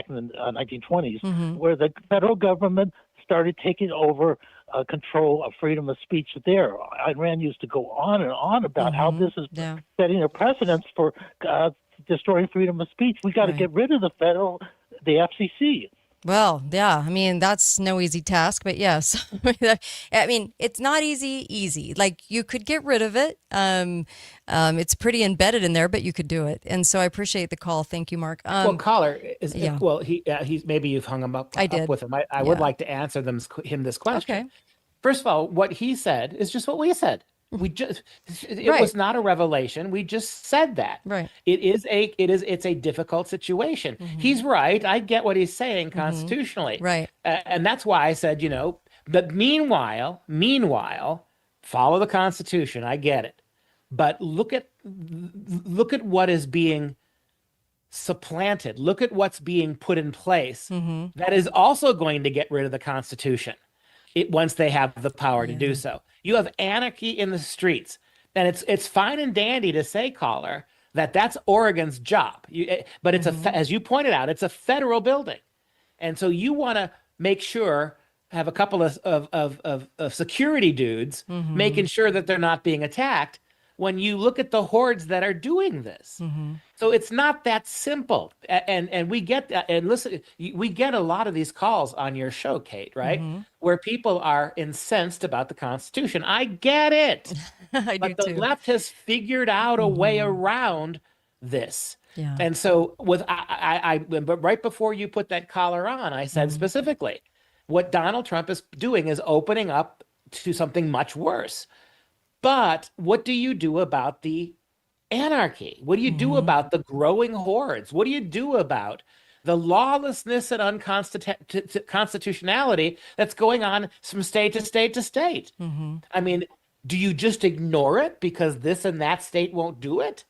Speaker 7: in the 1920s, where the federal government started taking over control of freedom of speech there. Iran used to go on and on about how this is setting a precedence for destroying freedom of speech. We got to get rid of the FCC.
Speaker 5: Well, yeah, I mean, that's no easy task, but yes. I mean, it's not easy. Like, you could get rid of it. It's pretty embedded in there, but you could do it. And so I appreciate the call. Thank you, Mark.
Speaker 6: Well, caller, he's maybe you've hung him up,
Speaker 5: I did.
Speaker 6: up with him. I would like to answer him this question.
Speaker 5: Okay.
Speaker 6: First of all, what he said is just what we said. It was not a revelation. We just said that.
Speaker 5: Right.
Speaker 6: It's a difficult situation. He's right. I get what he's saying constitutionally.
Speaker 5: Right.
Speaker 6: And that's why I said, but meanwhile, follow the Constitution. I get it. But look at what is being supplanted. Look at what's being put in place that is also going to get rid of the Constitution once they have the power to do so. You have anarchy in the streets. And it's fine and dandy to say, caller, that's Oregon's job. But it's as you pointed out, it's a federal building. And so you want to make sure, have a couple of security dudes making sure that they're not being attacked when you look at the hordes that are doing this. So it's not that simple. And we get that. And listen, we get a lot of these calls on your show, Kate, right? Where people are incensed about the Constitution. I get it. But the left has figured out a way around this.
Speaker 5: Yeah.
Speaker 6: And so but right before you put that collar on, I said specifically, what Donald Trump is doing is opening up to something much worse. But what do you do about the anarchy? What do you do about the growing hordes? What do you do about the lawlessness and unconstitutionality that's going on from state to state to state? I mean, do you just ignore it because this and that state won't do it?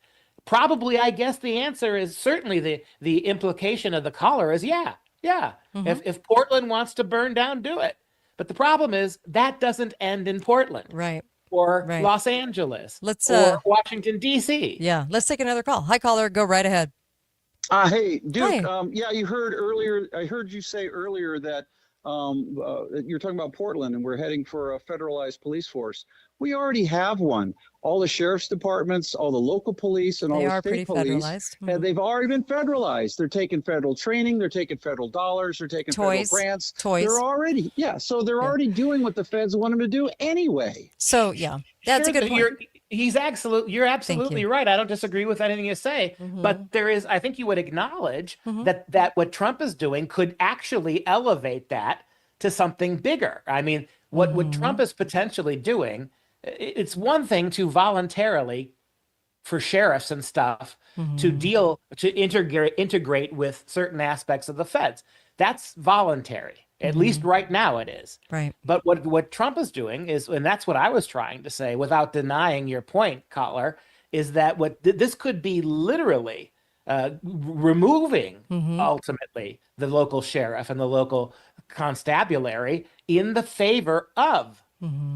Speaker 6: Probably, I guess the answer is certainly the implication of the caller is yeah. If Portland wants to burn down, do it. But the problem is that doesn't end in Portland.
Speaker 5: Right.
Speaker 6: Or Los Angeles, or Washington, D.C.
Speaker 5: Yeah, let's take another call. Hi, caller. Go right ahead.
Speaker 8: Hey, Duke.
Speaker 5: Hi.
Speaker 8: You heard earlier. I heard you say earlier that you're talking about Portland, and we're heading for a federalized police force. We already have one. All the sheriff's departments, all the local police, and all the state police, and they've already been federalized. They're taking federal training. They're taking federal dollars. They're taking federal grants. They're already already doing what the feds want them to do anyway.
Speaker 5: So that's a good point.
Speaker 6: You're absolutely right. I don't disagree with anything you say, but I think you would acknowledge that what Trump is doing could actually elevate that to something bigger. I mean, what Trump is potentially doing, it's one thing to voluntarily, for sheriffs and stuff, to integrate with certain aspects of the feds. That's voluntary. At least right now it is.
Speaker 5: Right.
Speaker 6: But what Trump is doing is, and that's what I was trying to say without denying your point, caller, is that this could be literally removing ultimately the local sheriff and the local constabulary in the favor of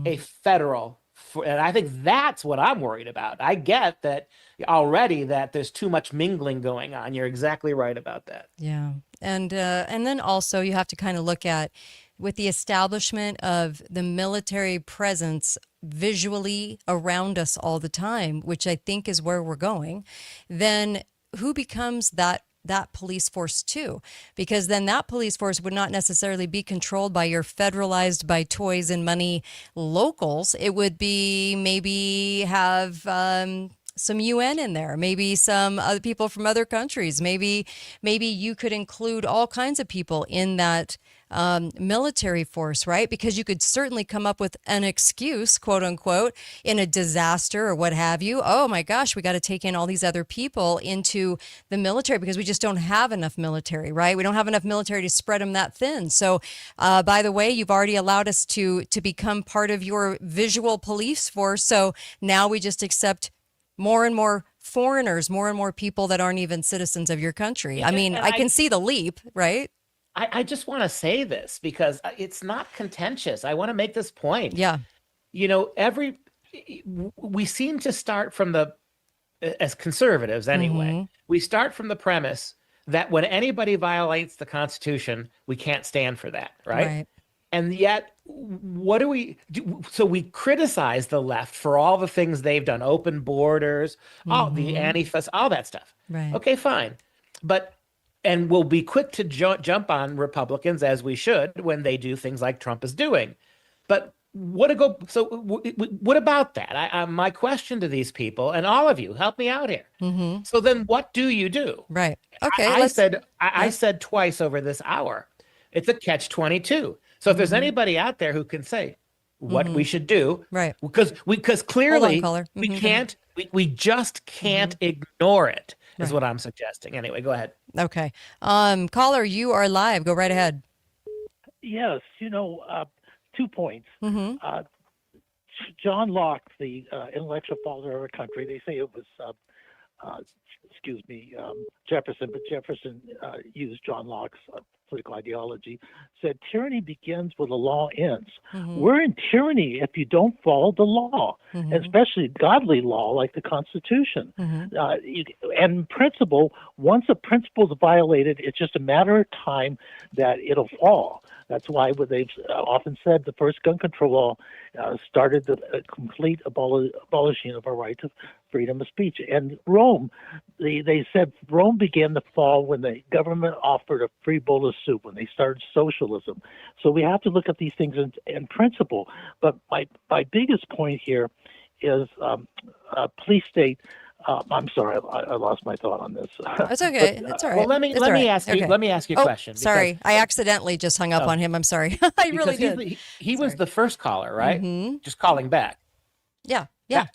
Speaker 6: a federal. And I think that's what I'm worried about. I get that already that there's too much mingling going on. You're exactly right about that.
Speaker 5: Yeah. And then also you have to kind of look at, with the establishment of the military presence visually around us all the time, which I think is where we're going, then who becomes that police force too? Because then that police force would not necessarily be controlled by your federalized, by toys and money locals. It would be maybe have some UN in there, maybe some other people from other countries. Maybe you could include all kinds of people in that military force, right? Because you could certainly come up with an excuse, quote unquote, in a disaster or what have you. Oh my gosh, we got to take in all these other people into the military because we just don't have enough military, right? We don't have enough military to spread them that thin. So, by the way, you've already allowed us to become part of your visual police force. So now we just accept more and more foreigners, more and more people that aren't even citizens of your country. I mean, I can see the leap, right?
Speaker 6: I just want to say this because it's not contentious. I want to make this point.
Speaker 5: Yeah.
Speaker 6: You know, we seem to start from as conservatives anyway, we start from the premise that when anybody violates the Constitution, we can't stand for that, right? And yet, what do we do? So we criticize the left for all the things they've done, open borders, all the anti-fas, all that stuff.
Speaker 5: Right.
Speaker 6: Okay, fine. And we'll be quick to jump on Republicans, as we should, when they do things like Trump is doing. But what about that? My question to these people, and all of you, help me out here. So then what do you do?
Speaker 5: Right. Okay.
Speaker 6: I said twice over this hour, it's a catch-22. So if there's anybody out there who can say what we should do,
Speaker 5: right?
Speaker 6: Because clearly
Speaker 5: Hold on,
Speaker 6: we can't, we just can't ignore it. Is what I'm suggesting. Anyway, go ahead.
Speaker 5: Okay. Caller, you are live. Go right ahead.
Speaker 7: Yes, 2 points. John Locke, the intellectual father of our country, they say it was, Jefferson, but Jefferson used John Locke's political ideology, said tyranny begins where the law ends. We're in tyranny if you don't follow the law, especially godly law like the Constitution. And principle, once a principle is violated, it's just a matter of time that it'll fall. That's why what they've often said the first gun control law started the complete abolishing of our right to freedom of speech. And Rome, they said Rome began to fall when the government offered a free bowl of soup, when they started socialism. So we have to look at these things in principle. But my biggest point here is police state. I'm sorry, I lost my thought on this.
Speaker 5: That's okay. That's all right.
Speaker 6: Well, let me ask you a question.
Speaker 5: Sorry, I accidentally just hung up on him. I'm sorry. I really did.
Speaker 6: He was the first caller, right? Just calling back.
Speaker 5: Yeah.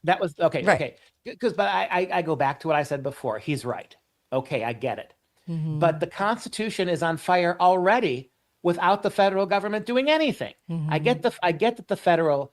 Speaker 6: That was okay.
Speaker 5: Right.
Speaker 6: Okay. But I go back to what I said before. He's right. Okay, I get it. But the Constitution is on fire already without the federal government doing anything. I get that the federal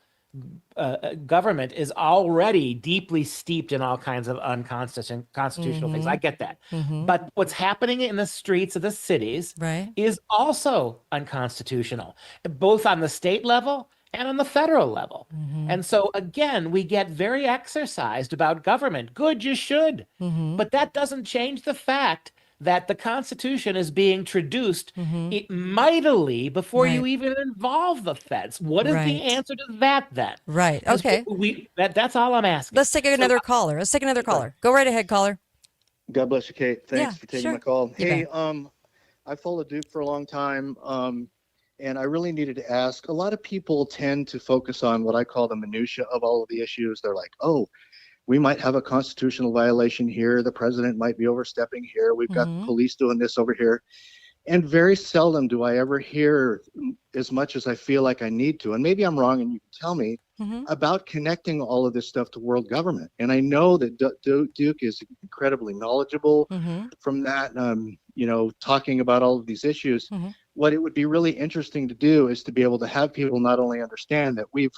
Speaker 6: government is already deeply steeped in all kinds of unconstitutional things. I get that. But what's happening in the streets of the cities is also unconstitutional, both on the state level and on the federal level. And so again, we get very exercised about government. Good, you should. But that doesn't change the fact that the Constitution is being traduced mightily before you even involve the feds. What is the answer to that then?
Speaker 5: Right. Okay.
Speaker 6: That's all I'm asking.
Speaker 5: Let's take another caller. Go right ahead, caller.
Speaker 9: God bless you, Kate. Thanks for taking my call. Hey, I followed Duke for a long time, and I really needed to ask. A lot of people tend to focus on what I call the minutia of all of the issues. They're like, oh, we might have a constitutional violation here. The president might be overstepping here. We've got the police doing this over here. And very seldom do I ever hear as much as I feel like I need to. And maybe I'm wrong, and you can tell me about connecting all of this stuff to world government. And I know that Duke is incredibly knowledgeable from that, talking about all of these issues. What it would be really interesting to do is to be able to have people not only understand that we've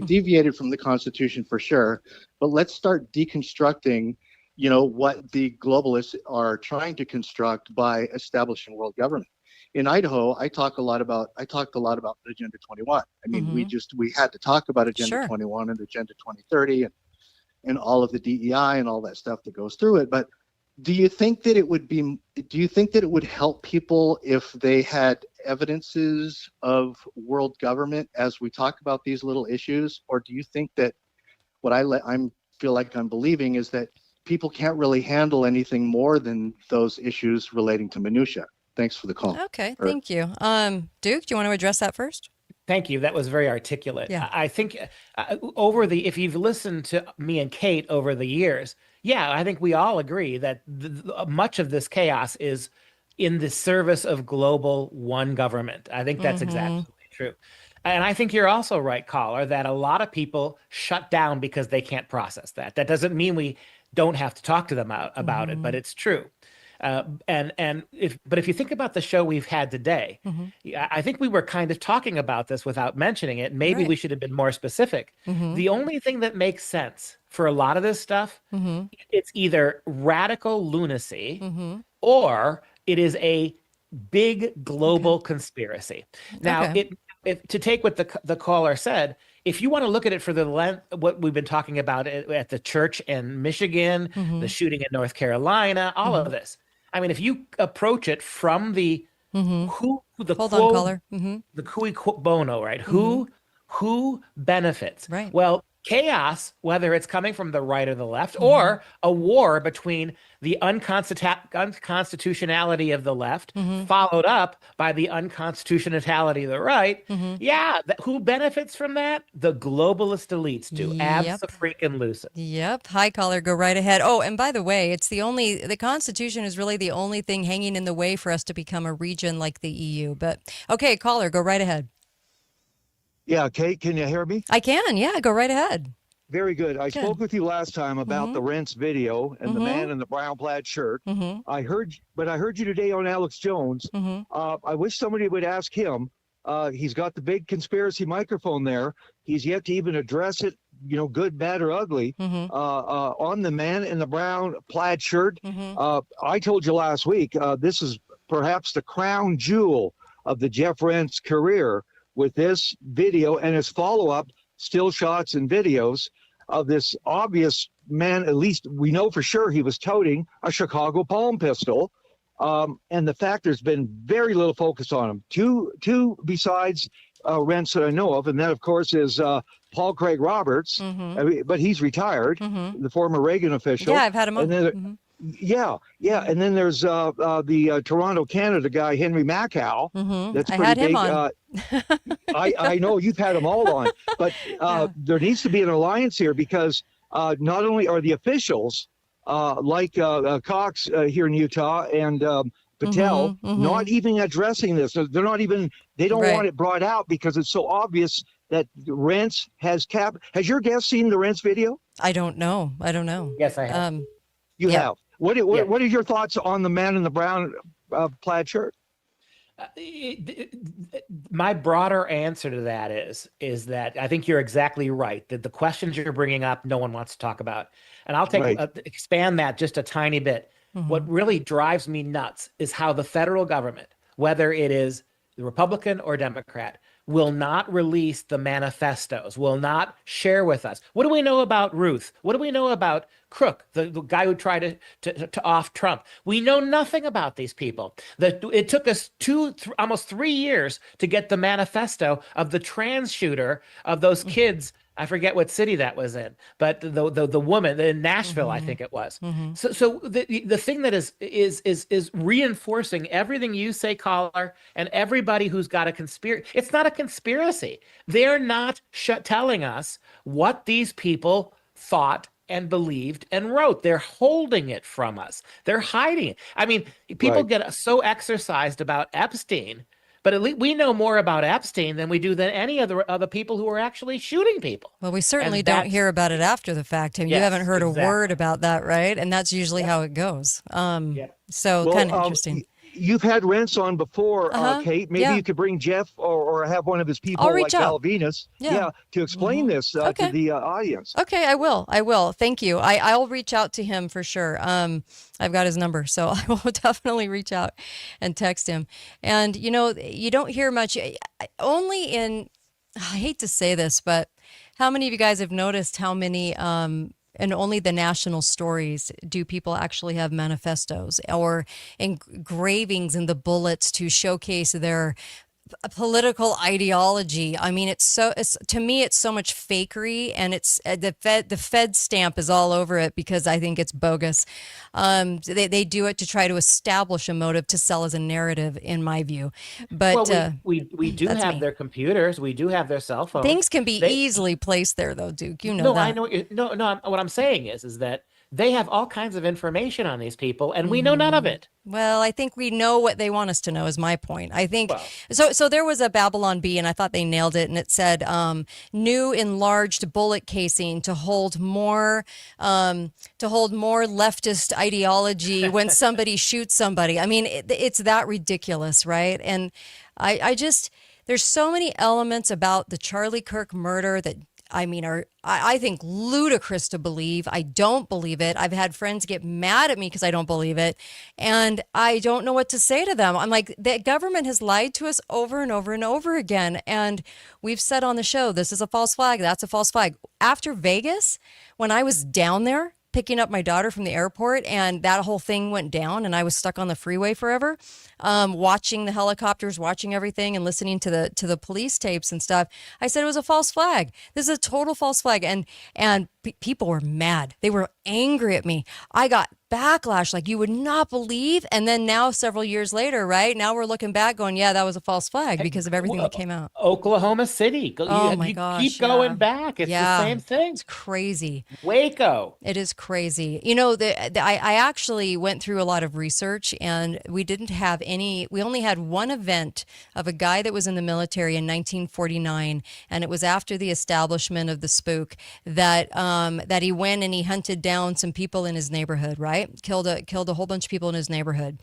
Speaker 9: deviated from the Constitution for sure, but let's start deconstructing, what the globalists are trying to construct by establishing world government. In Idaho, I talked a lot about Agenda 21. I mean, we had to talk about Agenda 21 and Agenda 2030 and all of the DEI and all that stuff that goes through it. But do you think that it would help people if they had evidences of world government as we talk about these little issues? Or do you think that what I feel like I'm believing is that people can't really handle anything more than those issues relating to minutia? Thanks for the call.
Speaker 5: Okay, thank you. Duke, do you want to address that first?
Speaker 6: Thank you. That was very articulate.
Speaker 5: Yeah.
Speaker 6: I think if you've listened to me and Kate over the years, yeah, I think we all agree that much of this chaos is in the service of global one government. I think that's exactly true. And I think you're also right, caller, that a lot of people shut down because they can't process that. That doesn't mean we don't have to talk to them about it, but it's true. But if you think about the show we've had today, I think we were kind of talking about this without mentioning it. Maybe we should have been more specific. The only thing that makes sense for a lot of this stuff, it's either radical lunacy or it is a big global conspiracy. Now, to take what the caller said, if you want to look at it for what we've been talking about at the church in Michigan, the shooting in North Carolina, all of this. I mean, if you approach it from the the cui bono, right? Who benefits?
Speaker 5: Right.
Speaker 6: Well, chaos, whether it's coming from the right or the left, or a war between the unconstitutionality of the left, followed up by the unconstitutionality of the right. Who benefits from that? The globalist elites do. Abso-freaking-lutely.
Speaker 5: Yep. Hi, caller. Go right ahead. Oh, and by the way, the Constitution is really the only thing hanging in the way for us to become a region like the EU. But okay, caller, go right ahead.
Speaker 10: Yeah, Kate, can you hear me?
Speaker 5: I can. Yeah, go right ahead.
Speaker 10: Very good. I spoke with you last time about the Rents video and the man in the brown plaid shirt. I heard you today on Alex Jones. I wish somebody would ask him. He's got the big conspiracy microphone there. He's yet to even address it, good, bad, or ugly, on the man in the brown plaid shirt. I told you last week, this is perhaps the crown jewel of the Jeff Rentz career, with this video and his follow-up still shots and videos of this obvious man. At least we know for sure he was toting a Chicago palm pistol. And the fact there's been very little focus on him. Two besides Rentz that I know of. And that, of course, is Paul Craig Roberts, but he's retired, the former Reagan official.
Speaker 5: Yeah, I've had him on.
Speaker 10: And then, and then there's the Toronto, Canada guy, Henry Macow. That's pretty
Speaker 5: I had
Speaker 10: big.
Speaker 5: him on.
Speaker 10: I know you've had them all on, but there needs to be an alliance here because not only are the officials like Cox here in Utah and Patel not even addressing this. They're not even. They don't want it brought out because it's so obvious that Rentz has Has your guest seen the Rentz video?
Speaker 5: I don't know.
Speaker 6: Yes, I have.
Speaker 10: You have. What are your thoughts on the man in the brown plaid shirt?
Speaker 6: My broader answer to that is that I think you're exactly right. That the questions you're bringing up, no one wants to talk about, and I'll expand that just a tiny bit. What really drives me nuts is how the federal government, whether it is the Republican or Democrat, will not release the manifestos, will not share with us. What do we know about Ruth? What do we know about Crook, the guy who tried to off Trump? We know nothing about these people. It took us almost 3 years to get the manifesto of the trans shooter of those kids. I forget what city that was in, but the woman in Nashville, I think it was. So the thing that is reinforcing everything you say, caller, and everybody who's got a conspiracy. It's not a conspiracy. They're not telling us what these people thought and believed and wrote. They're holding it from us. They're hiding it. I mean, people get so exercised about Epstein. But at least we know more about Epstein than we do than any other people who are actually shooting people.
Speaker 5: Well, we certainly don't hear about it after the fact. And you haven't heard a word about that, right? And that's usually how it goes. So kind of interesting.
Speaker 10: You've had Rentz on before, Kate. Maybe you could bring Jeff or have one of his people like Val Venus to explain this to the audience.
Speaker 5: Okay, I will. Thank you. I'll reach out to him for sure. I've got his number, so I will definitely reach out and text him. And, you don't hear much, only in, I hate to say this, but how many of you guys have noticed how many and only the national stories do people actually have manifestos or engravings in the bullets to showcase their a political ideology. I mean, to me, it's so much fakery, and it's the Fed stamp is all over it because I think it's bogus. They do it to try to establish a motive to sell as a narrative, in my view. But
Speaker 6: well, we do have their computers, we do have their cell phones.
Speaker 5: Things can be easily placed there, though, Duke. You know
Speaker 6: no,
Speaker 5: that.
Speaker 6: I know. What I'm saying is that they have all kinds of information on these people, and we know none of it.
Speaker 5: Well, I think we know what they want us to know is my point. I think so there was a Babylon Bee, and I thought they nailed it, and it said new enlarged bullet casing to hold more leftist ideology when somebody shoots somebody. I mean, it's that ridiculous, right? And I just there's so many elements about the Charlie Kirk murder that I think ludicrous to believe. I don't believe it. I've had friends get mad at me because I don't believe it. And I don't know what to say to them. I'm like, the government has lied to us over and over and over again. And we've said on the show, this is a false flag. That's a false flag. After Vegas, when I was down there picking up my daughter from the airport and that whole thing went down and I was stuck on the freeway forever, watching the helicopters, watching everything and listening to the police tapes and stuff, I said it was a false flag. This is a total false flag. And people were mad. They were angry at me. I got backlash like you would not believe. And then now several years later, right now we're looking back going, yeah, that was a false flag because of everything that came out.
Speaker 6: Oklahoma City.
Speaker 5: Oh my gosh.
Speaker 6: Keep going back. It's the same thing.
Speaker 5: It's crazy.
Speaker 6: Waco.
Speaker 5: It is crazy. You know, I actually went through a lot of research and we only had one event of a guy that was in the military in 1949. And it was after the establishment of the spook that he went and he hunted down some people in his neighborhood, right? Killed a whole bunch of people in his neighborhood.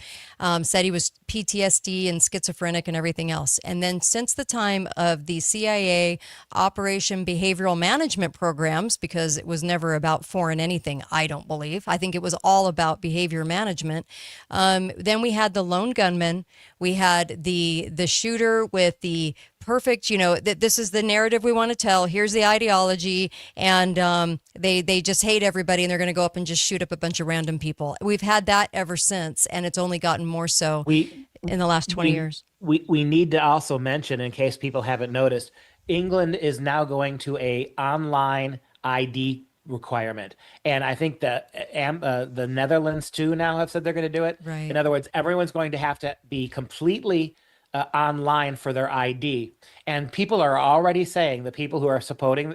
Speaker 5: Said he was PTSD and schizophrenic and everything else. And then since the time of the CIA Operation Behavioral Management programs, because it was never about foreign anything, I don't believe. I think it was all about behavior management. Then we had the lone gunman. We had the shooter with the perfect, this is the narrative we want to tell. Here's the ideology. And they just hate everybody and they're going to go up and just shoot up a bunch of random people. We've had that ever since. And it's only gotten more so in the last 20 years.
Speaker 6: We need to also mention, in case people haven't noticed, England is now going to a online ID requirement. And I think the Netherlands too now have said they're going to do it.
Speaker 5: Right.
Speaker 6: In other words, everyone's going to have to be completely online for their ID. And people are already saying, the people who are supporting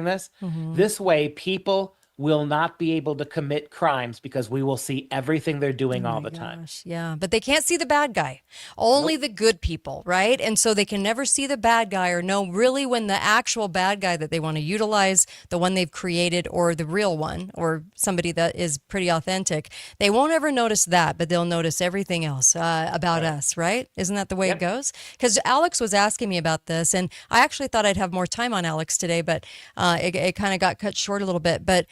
Speaker 6: this, this way people will not be able to commit crimes because we will see everything they're doing all the time.
Speaker 5: Yeah, but they can't see the bad guy. Only the good people, right? And so they can never see the bad guy or know really when the actual bad guy that they want to utilize, the one they've created or the real one or somebody that is pretty authentic, they won't ever notice that, but they'll notice everything else about us, right? Isn't that the way it goes? Because Alex was asking me about this, and I actually thought I'd have more time on Alex today, but it kind of got cut short a little bit. But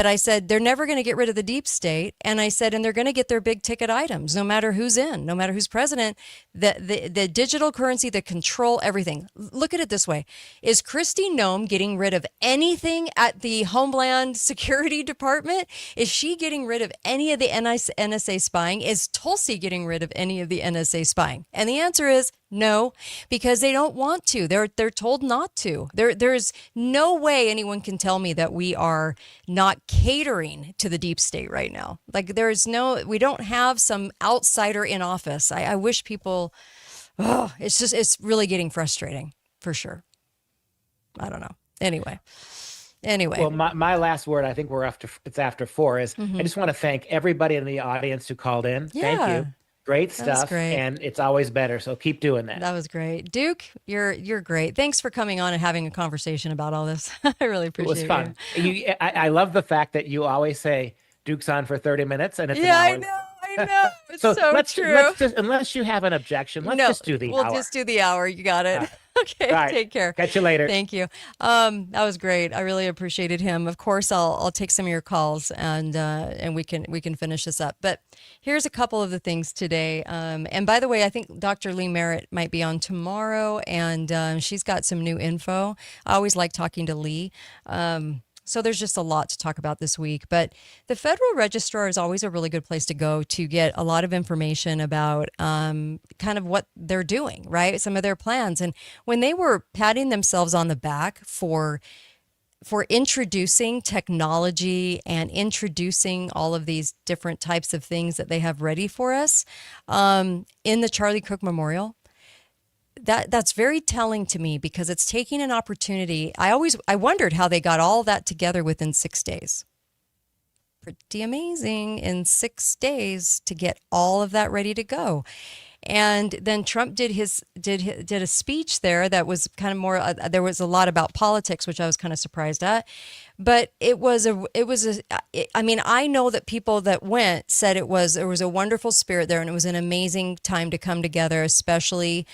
Speaker 5: I said, they're never going to get rid of the deep state. And I said, and they're going to get their big ticket items, no matter who's in, no matter who's president, the digital currency that control everything. Look at it this way. Is Kristi Noem getting rid of anything at the Homeland Security Department? Is she getting rid of any of the NSA spying? Is Tulsi getting rid of any of the NSA spying? And the answer is no, because they don't want to. They're told not to. There's no way anyone can tell me that we are not catering to the deep state right now. Like we don't have some outsider in office. I wish people, it's really getting frustrating for sure. I don't know. Anyway.
Speaker 6: Well, my last word, I think it's after 4 is I just want to thank everybody in the audience who called in.
Speaker 5: Yeah.
Speaker 6: Thank you. Great stuff,
Speaker 5: great.
Speaker 6: And it's always better. So keep doing that.
Speaker 5: That was great, Duke. You're great. Thanks for coming on and having a conversation about all this. I really appreciate it.
Speaker 6: It was fun. I love the fact that you always say Duke's on for 30 minutes, and it's an hour.
Speaker 5: I know. It's so true.
Speaker 6: Let's just, unless you have an objection, let's just do the hour.
Speaker 5: We'll just do the hour. You got it. Okay,
Speaker 6: right.
Speaker 5: Take care.
Speaker 6: Catch you later.
Speaker 5: Thank you. That was great. I really appreciated him. Of course, I'll take some of your calls and we can finish this up. But here's a couple of the things today. And by the way, I think Dr. Lee Merritt might be on tomorrow, and she's got some new info. I always like talking to Lee. So there's just a lot to talk about this week. But the Federal Register is always a really good place to go to get a lot of information about kind of what they're doing, right? Some of their plans. And when they were patting themselves on the back for introducing technology and introducing all of these different types of things that they have ready for us in the Charlie Kirk Memorial, that's very telling to me, because it's taking an opportunity. I wondered how they got all that together within 6 days. Pretty amazing in 6 days to get all of that ready to go. And then Trump did a speech there that was kind of more. There was a lot about politics, which I was kind of surprised at. But I mean, I know that people that went said there was a wonderful spirit there, and it was an amazing time to come together, especially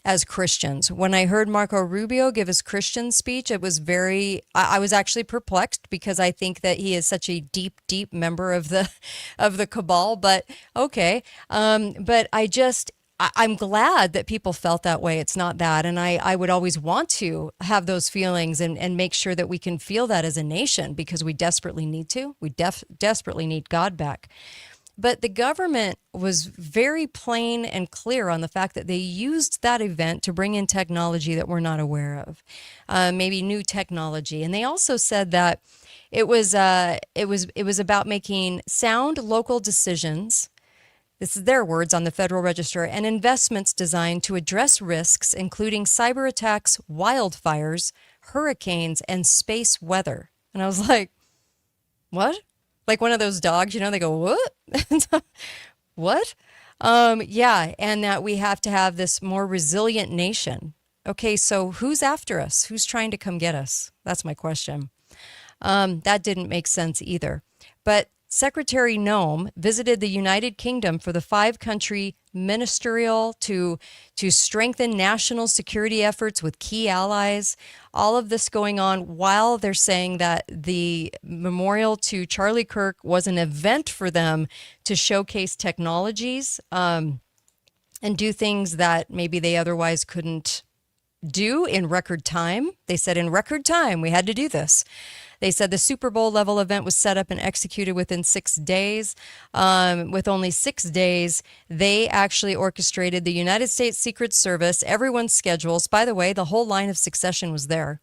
Speaker 5: as Christians. When I heard Marco Rubio give his Christian speech, it was I was actually perplexed, because I think that he is such a deep, deep member of the cabal, but okay. But I'm glad that people felt that way. It's not that. And I would always want to have those feelings and make sure that we can feel that as a nation, because we desperately need to. We desperately need God back. But the government was very plain and clear on the fact that they used that event to bring in technology that we're not aware of, maybe new technology. And they also said that it was about making sound local decisions. This is their words on the Federal Register, and investments designed to address risks, including cyber attacks, wildfires, hurricanes, and space weather. And I was like, what? Like one of those dogs, they go, what? What? Yeah, and that we have to have this more resilient nation. Okay, so who's after us? Who's trying to come get us? That's my question. That didn't make sense either. But Secretary Noem visited the United Kingdom for the 5-country ministerial to strengthen national security efforts with key allies. All of this going on while they're saying that the memorial to Charlie Kirk was an event for them to showcase technologies and do things that maybe they otherwise couldn't do in record time. They said in record time we had to do this. They said the Super Bowl level event was set up and executed within 6 days. With only 6 days, they actually orchestrated the United States Secret Service, everyone's schedules. By the way, the whole line of succession was there.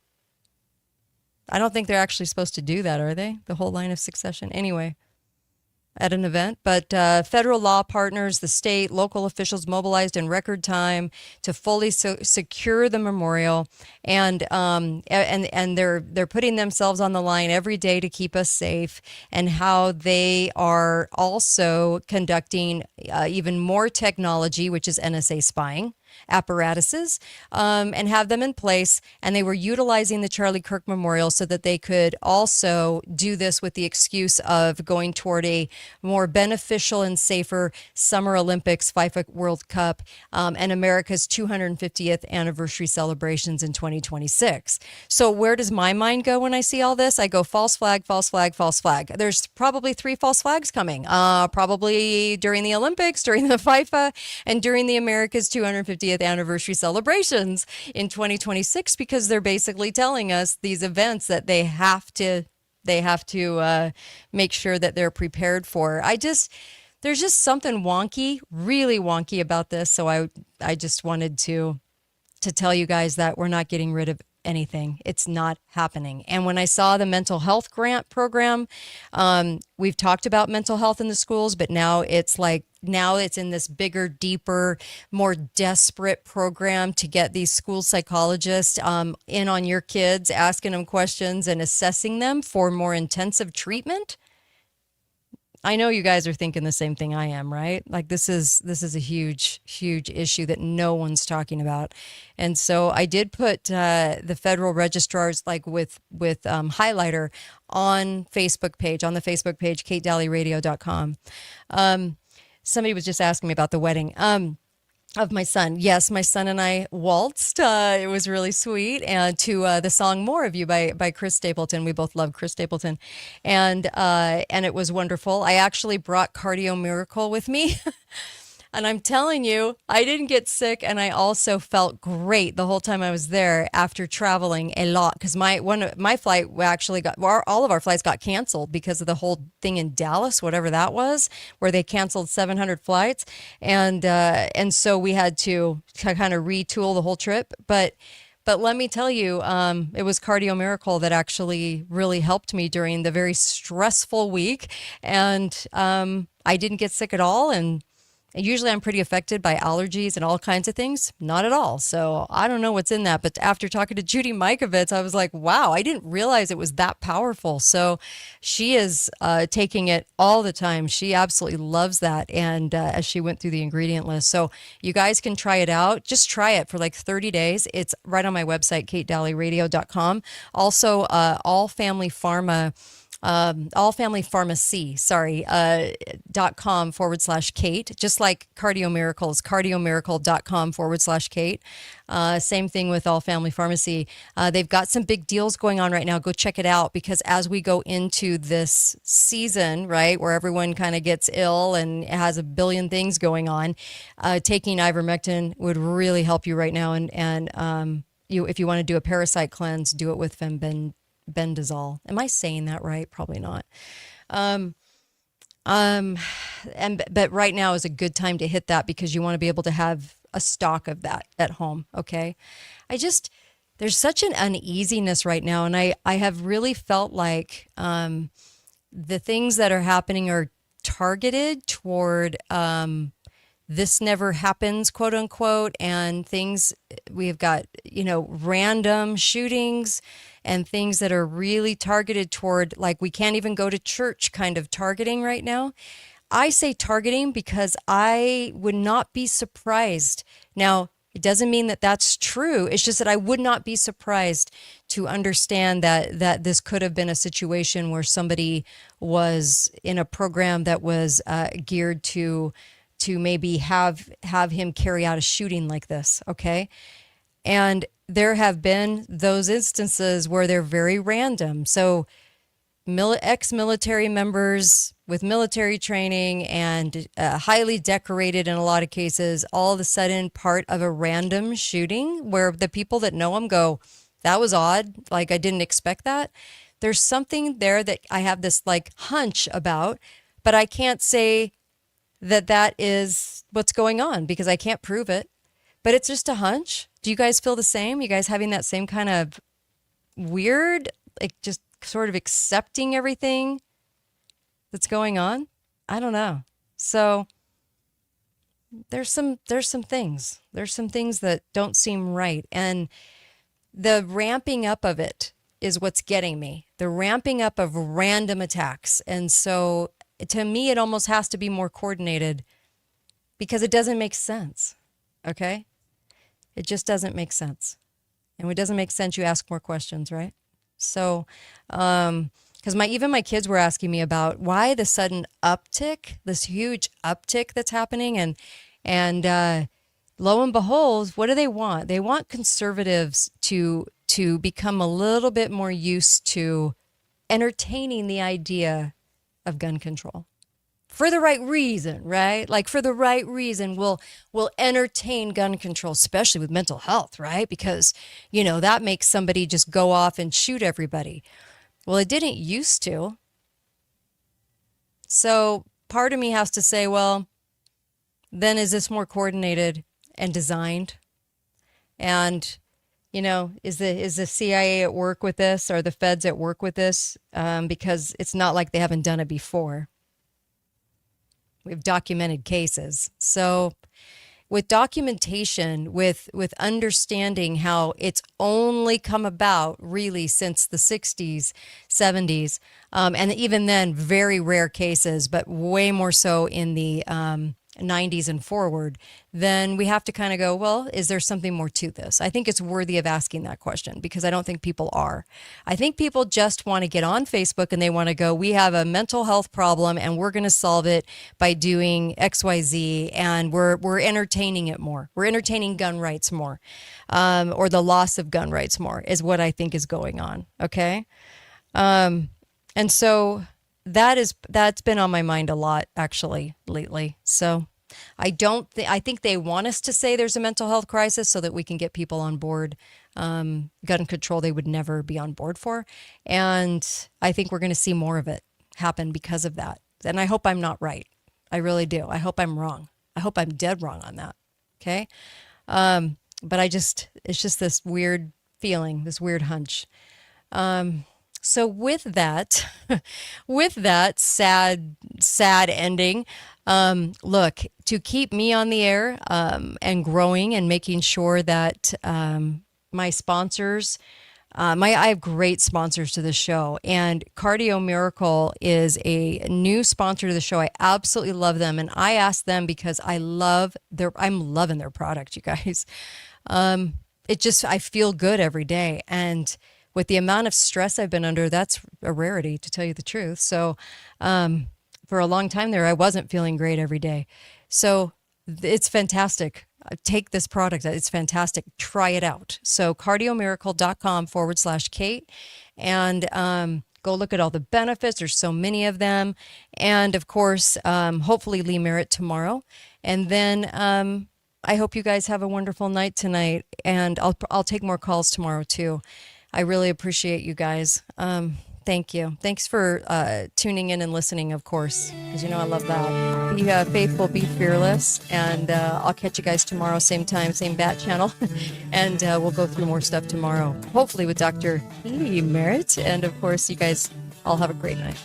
Speaker 5: I don't think they're actually supposed to do that, are they? The whole line of succession. Anyway, at an event. But federal law partners, the state, local officials mobilized in record time to fully secure the memorial, and they're putting themselves on the line every day to keep us safe, and how they are also conducting even more technology, which is NSA spying apparatuses, and have them in place. And they were utilizing the Charlie Kirk Memorial so that they could also do this with the excuse of going toward a more beneficial and safer Summer Olympics, FIFA World Cup, and America's 250th anniversary celebrations in 2026. So where does my mind go when I see all this? I go false flag, false flag, false flag. There's probably 3 false flags coming, probably during the Olympics, during the FIFA, and during the America's 250th anniversary celebrations in 2026, because they're basically telling us these events that they have to make sure that they're prepared for. There's just something wonky, really wonky about this. So I just wanted to tell you guys that we're not getting rid of anything. It's not happening. And when I saw the mental health grant program, we've talked about mental health in the schools, but now it's in this bigger, deeper, more desperate program to get these school psychologists in on your kids, asking them questions and assessing them for more intensive treatment. I know you guys are thinking the same thing I am, right? Like this is a huge, huge issue that no one's talking about. And so I did put the federal registrars with highlighter on the Facebook page, katedalleyradio.com. Somebody was just asking me about the wedding of my son. Yes, my son and I waltzed. It was really sweet. And to the song "More of You" by Chris Stapleton. We both love Chris Stapleton, and it was wonderful. I actually brought Cardio Miracle with me. And I'm telling you, I didn't get sick, and I also felt great the whole time I was there after traveling a lot. Because my flight actually all of our flights got canceled because of the whole thing in Dallas, whatever that was, where they canceled 700 flights, and so we had to kind of retool the whole trip. But let me tell you, it was Cardio Miracle that actually really helped me during the very stressful week, and I didn't get sick at all, and usually I'm pretty affected by allergies and all kinds of things. Not at all. So I don't know what's in that. But after talking to Judy Mikovits, I was like, wow, I didn't realize it was that powerful. So she is taking it all the time. She absolutely loves that. And as she went through the ingredient list. So you guys can try it out. Just try it for like 30 days. It's right on my website, katedalleyradio.com. Also, All Family Pharmacy, .com/Kate, just like Cardio Miracles, cardiomiracle.com/Kate. Same thing with All Family Pharmacy. They've got some big deals going on right now. Go check it out, because as we go into this season, right, where everyone kind of gets ill and has a billion things going on, taking ivermectin would really help you right now. And if you want to do a parasite cleanse, do it with bendazole. Am I saying that right? Probably not. But right now is a good time to hit that, because you want to be able to have a stock of that at home. Okay. There's such an uneasiness right now. And I have really felt like, the things that are happening are targeted toward, this never happens, quote unquote, and things, we've got, random shootings and things that are really targeted toward, like, we can't even go to church kind of targeting right now. I say targeting because I would not be surprised. Now, it doesn't mean that that's true. It's just that I would not be surprised to understand that this could have been a situation where somebody was in a program that was geared to maybe have him carry out a shooting like this, okay? And there have been those instances where they're very random. So ex-military members with military training and highly decorated in a lot of cases, all of a sudden part of a random shooting where the people that know them go, that was odd, like I didn't expect that. There's something there that I have this like hunch about, but I can't say that is what's going on because I can't prove it, but it's just a hunch. Do you guys feel the same? You guys having that same kind of weird, like just sort of accepting everything that's going on? I don't know. So there's some things that don't seem right. And the ramping up of it is what's getting me. The ramping up of random attacks. And so to me, it almost has to be more coordinated because it doesn't make sense. Okay? It just doesn't make sense. And when it doesn't make sense, you ask more questions, right? So, because even my kids were asking me about why the sudden uptick, this huge uptick that's happening. And lo and behold, what do they want? They want conservatives to become a little bit more used to entertaining the idea of gun control for the right reason, right? Like for the right reason, we'll entertain gun control, especially with mental health, right? Because, that makes somebody just go off and shoot everybody. Well, it didn't used to. So part of me has to say, well, then is this more coordinated and designed? And, is the CIA at work with this? Are the feds at work with this? Because it's not like they haven't done it before. We've documented cases. So with documentation, with understanding how it's only come about really since the 60s, 70s, and even then very rare cases, but way more so in the 90s and forward, then we have to kind of go, well, is there something more to this? I think it's worthy of asking that question because I don't think people are. I think people just want to get on Facebook and they want to go, we have a mental health problem and we're going to solve it by doing XYZ, and we're entertaining it more. We're entertaining gun rights more, or the loss of gun rights more is what I think is going on. Okay. And so that's been on my mind a lot actually lately. So I think they want us to say there's a mental health crisis so that we can get people on board. Gun control they would never be on board for. And I think we're going to see more of it happen because of that. And I hope I'm not right. I really do. I hope I'm wrong. I hope I'm dead wrong on that. Okay. But it's just this weird feeling, this weird hunch. So with that, sad ending, look, to keep me on the air, and growing and making sure that, my sponsors, I have great sponsors to the show, and Cardio Miracle is a new sponsor to the show. I absolutely love them, and I asked them because I'm loving their product, you guys. I feel good every day, and with the amount of stress I've been under, that's a rarity, to tell you the truth. So, for a long time there, I wasn't feeling great every day. So it's fantastic. Take this product. It's fantastic. Try it out. So cardiomiracle.com/Kate, and go look at all the benefits. There's so many of them. And of course, hopefully Lee Merritt tomorrow. And then I hope you guys have a wonderful night tonight. And I'll take more calls tomorrow too. I really appreciate you guys. Thank you. Thanks for tuning in and listening, of course, because I love that. Be faithful, be fearless, and I'll catch you guys tomorrow, same time, same bat channel, and we'll go through more stuff tomorrow, hopefully with Dr. Lee Merritt, and of course, you guys all have a great night.